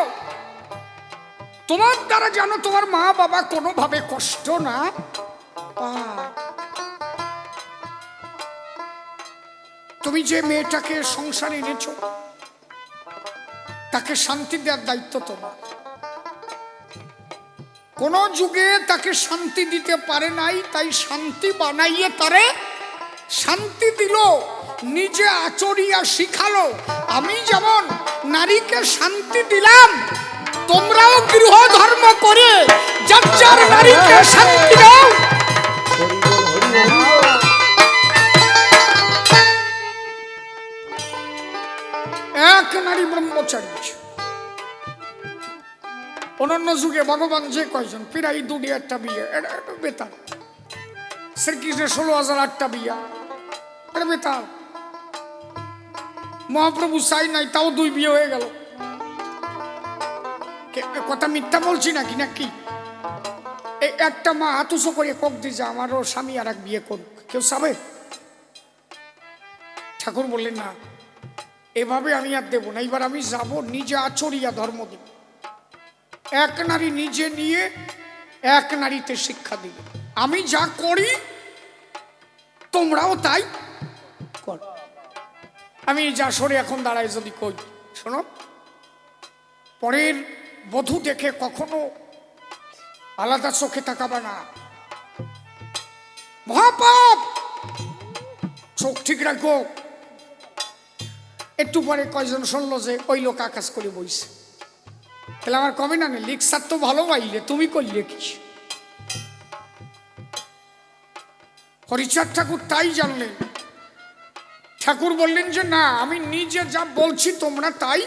তোমার দ্বারা যেন তোমার মা বাবা কোনোভাবে কষ্ট না পায়। তুমি যে মেয়েটাকে সংসারে এনেছো তাকে শান্তি দেওয়ার দায়িত্ব তোমার। কোন যুগে তাকে শান্তি দিতে পারে নাই, তাই শান্তি বানাইয়ে তারে শান্তি দিল, নিজে আচরিয়া শিখালো। আমি যেমন নারীকে শান্তি দিলাম, তোমরাও গৃহ ধর্ম করে যার যার নারীকে শান্তি দাও। এক নারী ব্রহ্মচারী। অনন্য যুগে ভগবান যে কয়জন প্রায় 2-1টা বিয়ে, এটা বেতাল। শ্রীকৃষ্ণের 16,000-8টা বিয়া, এটা বেতাল। মহাপ্রভু চাই নাই, তাও 2 বিয়ে হয়ে গেল। কথা মিথ্যা বলছি নাকি নাকি? একটা মা হাতুসো করে কক দিয়ে যা আমারও স্বামী আর এক বিয়ে করুক, কেউ চাবে? ঠাকুর বললেন না, এভাবে আমি আর দেবো না। এবার আমি যাব নিজে আচরিয়া ধর্ম দেব। এক নারী নিজে নিয়ে এক নারীতে শিক্ষা দিবে। আমি যা করি তোমরাও তাই কর। আমি যা সরে এখন দাঁড়ায় যদি কই, শোনো, পরের বধূ দেখে কখনো আলাদা চোখে তাকাবা না, মহাপাপ। চোখ ঠিক রাখো। একটু পরে কয়জন শুনলো যে ওই লোক আকাশ করে বইছে, তাহলে আমার কমে না লিখসার তো ভালো পাইলে, তুমি করলে কি? হরিচাঁদ ঠাকুর তাই জানলেন। ঠাকুর বললেন যে না, আমি নিজে যা বলছি তোমরা তাই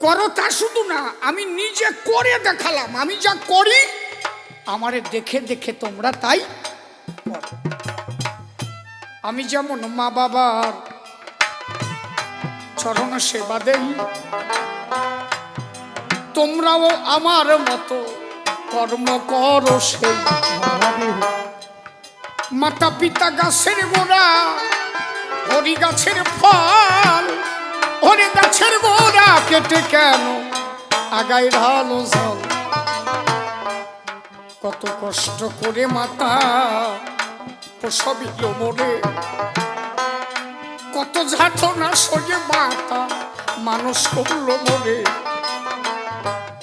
করো। তা শুধু না, আমি নিজে করে দেখালাম। আমি যা করি আমারে দেখে দেখে তোমরা তাই করো। আমি যেমন মা বাবার চরণ সেবা দেই, তোমরাও আমার মতো কর্ম করো সেই। মাতা পিতা গাছের গোড়া, হরি গাছের ফল, হরি গাছের গোড়া কেটে কেন আগায় ঢালো জল। কত কষ্ট করে মাতা প্রসবিল মোরে, কত যাতনা সয়ে মাতা মানুষ করলো মোরে।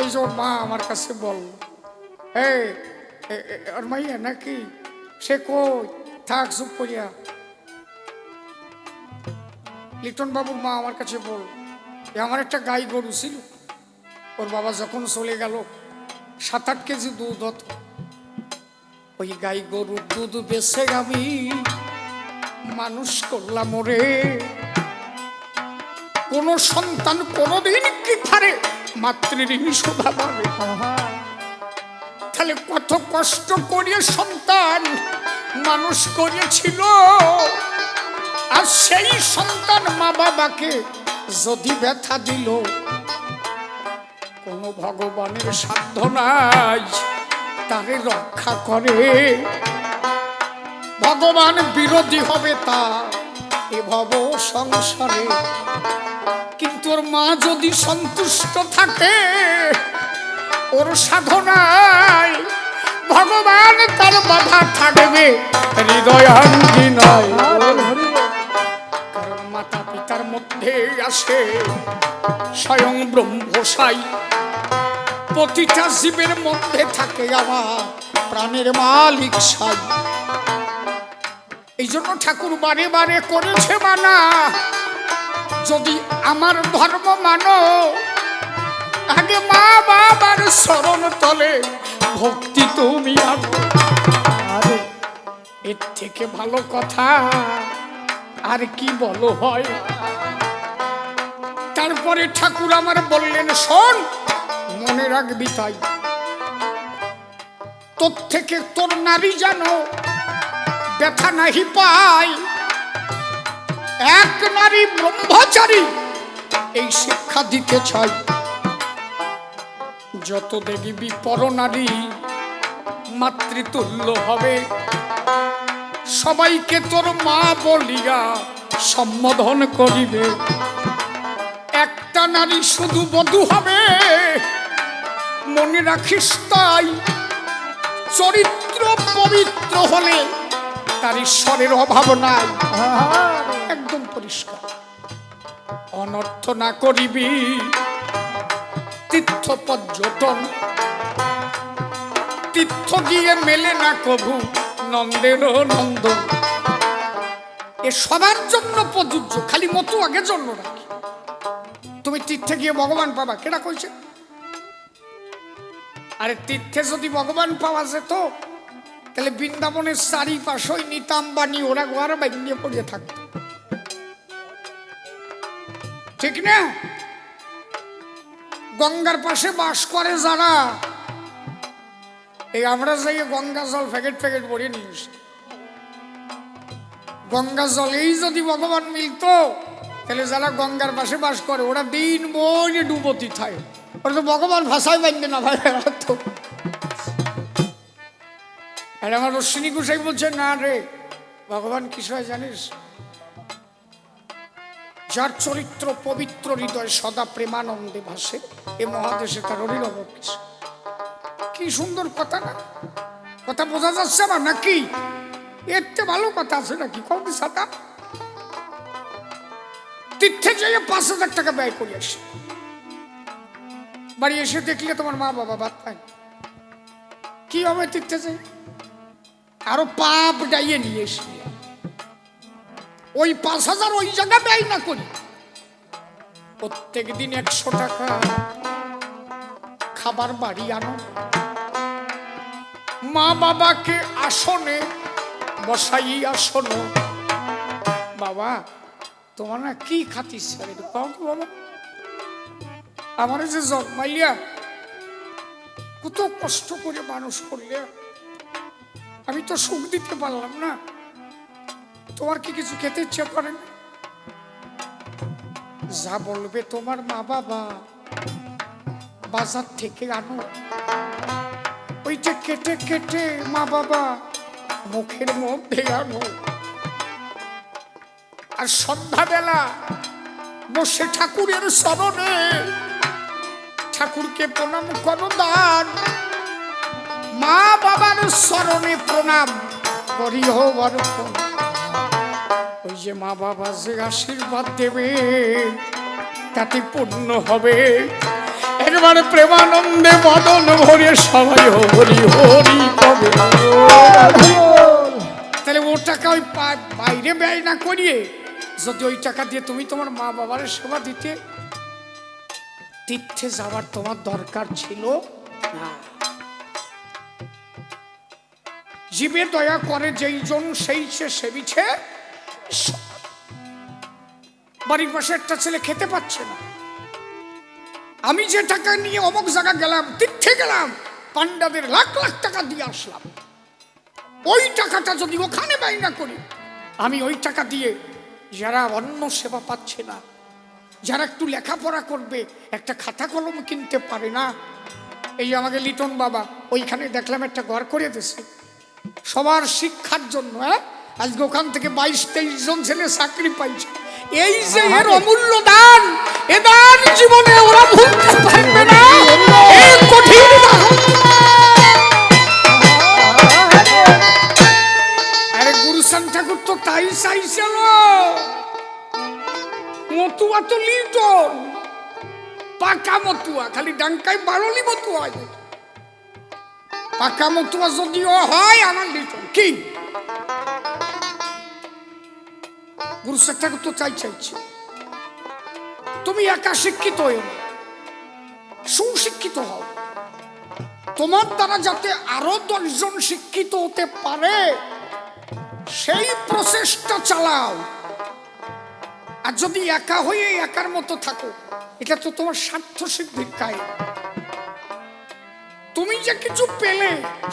এই যে মা আমার কাছে বলল, আর মাইয়া নাকি, সে কই থাক চুপ করিয়া। লিটন বাবুর মা আমার কাছে বল, আমার একটা গাই গরু ছিল, ওর বাবা যখন চলে গেল 7-8 কেজি দুধ হতো। ওই গাই গরুর দুধ বেছে আমি মানুষ করলাম ওরে। কোন সন্তান কোনদিন কি পারে মাতৃঋণ শোধা পাবে? তাহলে কত কষ্ট করিয়ে সন্তান মানুষ করেছিল, আর সেই সন্তান মা বাবাকে যদি ব্যথা দিল, কোন ভগবানের সাধ্য নাই তারে রক্ষা করে। ভগবান বিরোধী হবে তা এ ভব সংসারে, কিন্তু ওর মা যদি সন্তুষ্ট থাকে ওর সাধনায়, ভগবান তার বাধা থাকবে হৃদয়াঙ্গিনায়। কারণ মাতা পিতার মধ্যে আসে স্বয়ং ব্রহ্মসাই, প্রতিটা জীবের মধ্যে থাকে আমার প্রাণের মালিক সাই। এই জন্য ঠাকুর বারে বারে করেছে মানা, যদি আমার ধর্ম মানো, আগে মা বাবার শরণ তলে ভক্তি তুমি আনো। সাধু এর থেকে ভালো কথা আর কি বলো হয়। তারপরে ঠাকুর আমার বললেন, শোন, মনে রাখবি তাই, তোর থেকে তোর নারী যেন ব্যথা নাহি পায়। এক নারী ব্রহ্মচারী এই শিক্ষা দিতে চাই। যত দেখবি পর নারী মাতৃতুল্য হবে, সবাইকে তোর মা বলিয়া সম্বোধন করিবে। একটা নারী শুধু বধূ হবে, মনে রাখিস তাই। চরিত্র পবিত্র হলে তার ঈশ্বরের অভাব নাই, একদম পরিষ্কার। অনর্থ না করিবি তীর্থ পর্যটন, তীর্থ গিয়ে মেলে না কভু নন্দের নন্দন। এ সবার জন্য প্রযোজ্য, খালি মতো আগে জন্য রাখি। তুমি তীর্থে গিয়ে ভগবান পাবা, কেটা কইছে? আরে তীর্থে যদি ভগবান পাওয়া যেত, তাহলে বৃন্দাবনের চারিপাশে নিতাম্বানি ওরা ঘর বাইরে পড়ে থাকত, ঠিক না? গঙ্গার পাশে বাস করে যারা, এই আমরা যাই গঙ্গা জল প্যাকেট প্যাকেট ভরে নিয়ে আসি। গঙ্গা জলেই যদি ভগবান মিলতো, তাহলে যারা গঙ্গার পাশে বাস করে ওরা দিন বই ডুবতি থাকে। ওরা তো ভগবান ভাষায় বাঁধবে না ভাই। আর আমার অশ্বিনী গোসাই বলছে, না রে, ভগবান কিছু হয় জানিস? যার চরিত্র পবিত্র, হৃদয় সদা প্রেমানন্দে ভাসে, এ মহাদেশে তার অভিনব কিছু। কি সুন্দর কথা না? কথা বোঝা যাচ্ছে না নাকি? এর চেয়ে ভালো কথা আছে নাকি? কত সাদা তীর্থে যেয়ে 5,000 টাকা ব্যয় করে আসি, বাড়ি এসে দেখলে তোমার মা বাবা ভাত পায়, কি হবে? তীর্থে যাই আরো পাপ ডাইয়ে নিয়ে এসে ওই 5,000 ওই জায়গা ব্যয় না করি, প্রত্যেক দিন 100 টাকা খাবার বাড়ি আনো, মা বাবাকে আসনে বসাই, আসন বাবা তোমার না কি খাতিস বাবা, আমার যে জন্মাইয়া কত কষ্ট করে মানুষ করলে, আমি তো সুখ দিতে পারলাম না, তোমার কি কিছু খেতে ইচ্ছে করে না? যা বলবে তোমার মা বাবা বাজার থেকে আনো, ওইটা কেটে কেটে মা বাবা মুখের মধ্যে আনো, আর সন্ধ্যাবেলা বসে ঠাকুরের চরণে ঠাকুরকে প্রণাম করো, দান মা বাবার চরণে প্রণাম করিও অর্পণ। ওই যে মা বাবা যে আশীর্বাদ দেবে তাতে পূর্ণ হবে। একবারে প্রেমানন্দে বদন ভরে সবাই হরি হরি কবে। তাহলে ও টাকা ওই বাইরে ব্যয় না করিয়ে যদি ওই টাকা দিয়ে তুমি তোমার মা বাবার সেবা দিতে, তীর্থে যাওয়ার তোমার দরকার ছিল না। জীবে দয়া করে যেই জন সেই সে সেবিছে। বাড়ির পাশে একটা ছেলে খেতে পাচ্ছে না, আমি যে টাকা নিয়ে অমুক জায়গা গেলাম, তীর্থে গেলাম, পান্ডাদের লাখ লাখ টাকা দিয়ে আসলাম, ওই টাকাটা যদি ওখানে ব্যয় না করি, আমি ওই টাকা দিয়ে যারা অন্য সেবা পাচ্ছে না, যারা একটু লেখাপড়া করবে, একটা খাতা কলম কিনতে পারে না, এই আমাকে লিটন বাবা ওইখানে দেখলাম একটা ঘর করে দিয়েছে সবার শিক্ষার জন্য। আজকে ওখান থেকে 22-23 জন ছেলে চাকরি পাইছে। এই যে এর অমূল্য দান, এ দান জীবনে ওরা ভুলতে পারবে না। এই কঠিন আরে গুরুসান ঠাকুর তো তাই চাইছিল, মতুয়া তো লিটন, পাকা মতুয়া, খালি ডাঙ্কায় বারলি মতুয়া, পাকা মতুয়া যদিও হয় আমার লিটন কি। গুরুসান ঠাকুর তো চাই চাইছে তুমি একা শিক্ষিত হও না, সুশিক্ষিত হও, তোমার দ্বারা যাতে আরো 10 জন শিক্ষিত হতে পারে সেই প্রচেষ্টা চালাও। আর যদি একা হয়ে একার মতো থাকো, এটা তো তোমার স্বার্থ সিদ্ধির কাজ। তুমি যে কিছু পেলে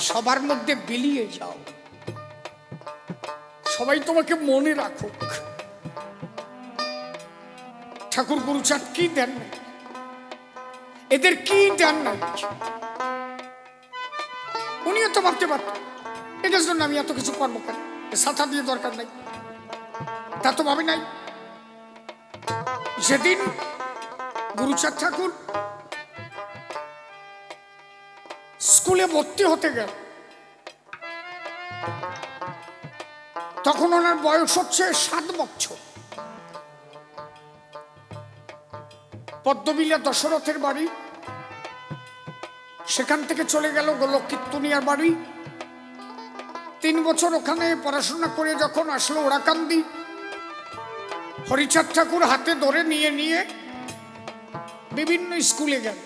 সবার মধ্যে বিলিয়ে যাও, সবাই তোমাকে মনে রাখুক। ঠাকুর গুরুচাঁদ কি দেন না, এদের কি দেন না, উনিও তো ভাবতে পারত এটার জন্য আমি এত কিছু করবো কেন, ছাতা দিয়ে দরকার নাই, তা তো ভাবি নাই। যেদিন গুরুচাঁদ ঠাকুর স্কুলে ভর্তি হতে গেল, তখন ওনার বয়স হচ্ছে 7 বছর। পদ্মবিলা দশরথের বাড়ি, সেখান থেকে চলে গেল গোলকীর্তনিয়ার বাড়ি। 3 বছর ওখানে পড়াশোনা করে যখন আসলো ওরাকান্দি, হরিচাঁদ ঠাকুর হাতে ধরে নিয়ে নিয়ে বিভিন্ন স্কুলে গেল।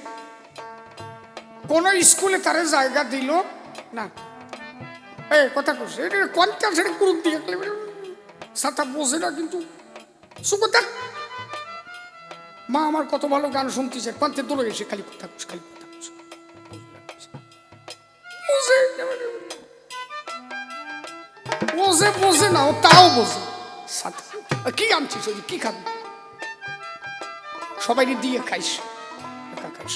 কোন স্কুলে তারে জায়গা দিল না। এই কথা কইছে, এটা কোনটা ছেড়ে গ্রুপ দিয়ে সাথে বোঝে না, কিন্তু সুকতা মা আমার কত ভালো গান শুনতেছে, পান্তে দোলে এসে খালি কথা কইছে, খালি কথা কইছে। বোঝে বোঝে না, ও তাও বোঝে। সাথে কি আনছিস, কি খাবি, সবাই দিয়ে খাইস, একা খাইস।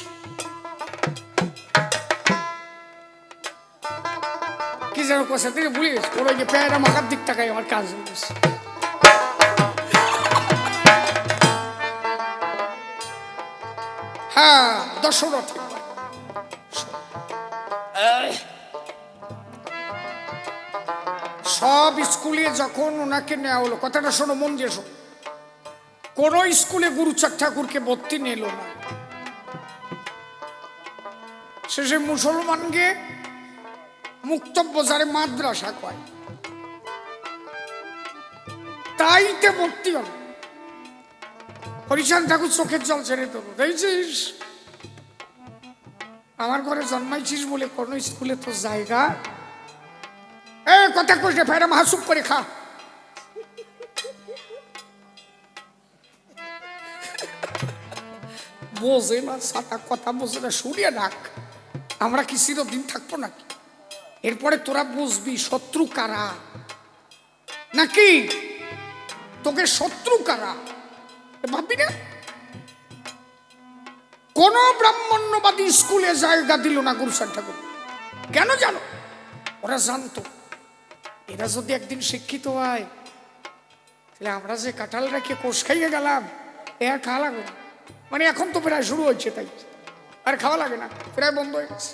কি যেন কথা থেকে ভুলে গেছে, ওরা যে প্যারা মাখার দিক টাকায় আমার কাজ হয়ে গেছে। হ্যাঁ, দশরথের বাড়ি। সব স্কুলে যখন ওনাকে নেওয়া হলো, কথাটা শোনো, মন দিয়ে শোনো, কোন স্কুলে গুরুচাঁদ ঠাকুরকে ভর্তি নিল না। শেষে মুসলমানকে মুক্তব্য যারে মাদ্রাসা কয়, তাইতে ভর্তি হল। হরিচাঁদ ঠাকুর চোখের জল ছেড়ে দেবো, দেখছিস আমার ঘরে জন্মাইছিস বলে কোন স্কুলে তো জায়গা। এ কথা কইছে, ফেরা মাহাসুপ করে খা। বোঝে না, সাটা কথা বোঝে না, শুনিয়ে ডাক। আমরা কি চিরদিন থাকবো নাকি? এরপরে তোরা বুঝবি শত্রু কারা, নাকি তোকে শত্রু কারা ভাববি না। কোন ব্রাহ্মণ্যবাদী স্কুলে জায়গা দিল না গুরুচাঁদ ঠাকুর। কেন জানো? ওরা জানতো এরা যদি একদিন শিক্ষিত হয়, তাহলে আমরা যে কাঁঠাল রেখে কোষ খাইয়ে গেলাম, এ আর খাওয়া লাগবে না। মানে এখন তো প্রায় শুরু হয়েছে, তাই আর খাওয়া লাগে না, প্রায় বন্ধ হয়ে গেছে।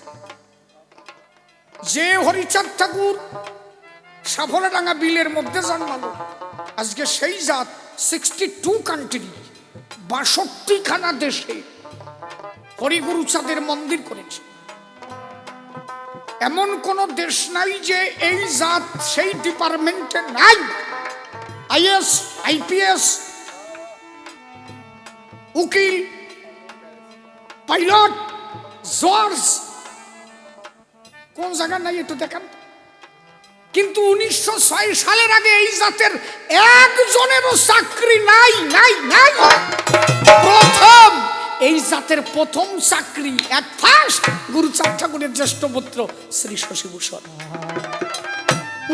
যে হরিচাঁদ ঠাকুর সাফলাডাঙ্গা বিলের মধ্যে জন্মালো, আজকে সেই জাত 62 কান্ট্রি, 62খানা দেশে হরিগুরুচাঁদের মন্দির করেছে। এমন কোন দেশ নাই যে এই জাত সেই ডিপার্টমেন্টে নাই। আইএস, আইপিএস, উকিল, পাইলট, জজ, কোন জায়গা নাই একটু দেখান। কিন্তু 1906 সালের আগে এই জাতের একজনেরও চাকরি নাই, নাই, নাই। প্রথম এই জাতের প্রথম চাকরি এট ফার্স্ট গুরুচাঁদ ঠাকুরের জ্যেষ্ঠ পুত্র শ্রী শশীভূষণ।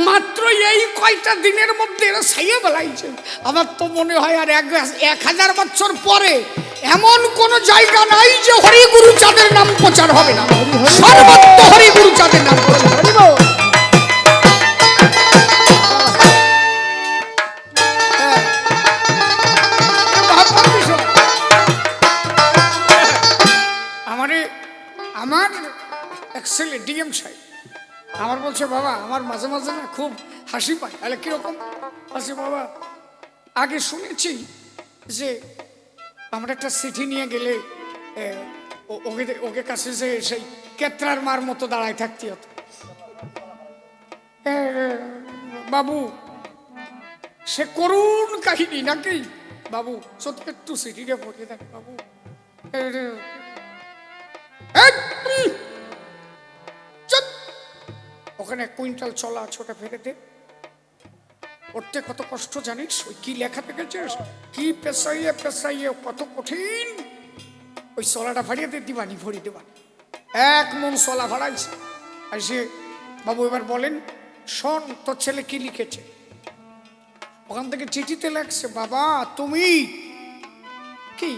মাত্র এই কয়টা দিনের মধ্যে এরা ছাইয়ে বেলাইছে। আমার তো মনে হয় আর 1000 বছর পরে এমন কোন জায়গা নাই যে হরি গুরুচাঁদের নাম প্রচার হবে না। সর্বত্র হরি গুরুচাঁদের নাম প্রচার হবে। আমার এক ছেলে ডিএম সাহেব আমার বলছে, বাবা আমার মাঝে মাঝে না খুব হাসি পায়। তাহলে কিরকম আছে বাবা? আগে শুনেছি যে আমরা একটা চিঠি নিয়ে গেলে ওকে কাছে যে সেই কেত্রার মার মতো দাঁড়ায় থাকতে হতো। বাবু সে করুণ কাহিনী নাকি? বাবু সত্যি একটু চিঠিটা পড়িয়ে দেখ বাবু। ওখানে 1 কুইন্টাল চলা ছোটা ফেলে দে। পড়তে কত কষ্ট জানিস? ওই কি লেখা দেখেছিস? কি পেশাইয়ে পেশাইয়ে কত কঠিন। ওই চলাটা ফাড়িয়ে দে, দিবানি ভরি দেবানি। 1 মন চলা ফাড়াইছে। আর সে বাবু এবার বলেন, শোন তোর ছেলে কি লিখেছে। ওখান থেকে চিঠিতে লেখছে, বাবা তুমি কি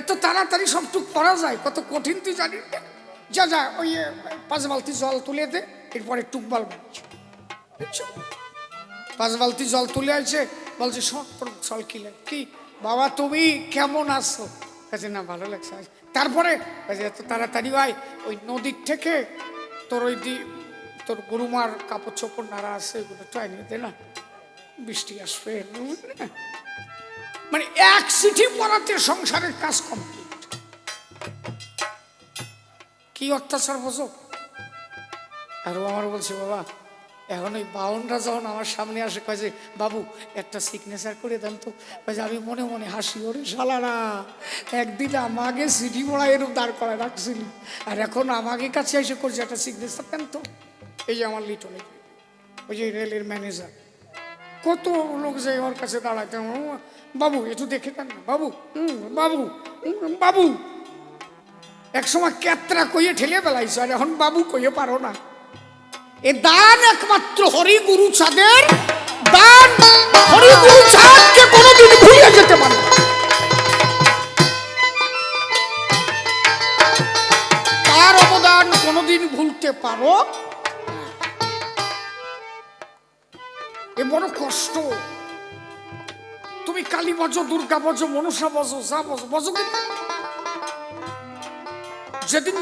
এত তাড়াতাড়ি সবটুক পড়া যায়? কত কঠিন তুই জানিস না? যা যা ওই 5 বালতি জল তুলে দে, এরপরে টুকবাল বানিয়েছে। 5 বালতি জল তুলে আসছে, বলছে সব জল কি লাগে কি বাবা তুমি কেমন আছো? কাছে না ভালো লাগছে। তারপরে এত তাড়াতাড়ি ভাই ওই নদীর থেকে তোর ওই তোর গরুমার কাপড় চোপড় নাড়া আছে, ওগুলো তো এনে দে না, বৃষ্টি আসবে। মানে 1 চিঠি পড়াতে সংসারের কাজ কমপ্লিট। কি অত্যাচার বোঝো। আর ও আমার বলছে, বাবা এখন ওই বাউনরা যখন আমার সামনে আসে কয়ে যে বাবু একটা সিগনেচার করে দেন তো। কয়ে আমি মনে মনে হাসি, ওরে শালারা একদিন আমাকে চিঠি পড়া এরকম দাঁড় করায় রাখছিলি, আর এখন আমাকে কাছে এসে করছে একটা সিগনেচার দেন তো। এই যে আমার লিটনে ওই যে রেলের ম্যানেজার, কত লোক যায় ওর কাছে দাঁড়াতে, বাবু একটু দেখে দেন না বাবু, বাবু বাবু। একসময় ক্যাতরা কইয়ে ঠেলে বেলাইছ, আর এখন বাবু কইয়ে পারো না। এ দান একমাত্র হরি গুরু চাঁদের দান। হরি গুরু চাঁদকে কোনোদিন ভুলে যেতে পারে না। তার অবদান কোনোদিন ভুলতে পারো। এ বড় কষ্ট। তুমি কালী বজো, দুর্গা বজো, মনসা বজো, যা বজো বজো, যেদিন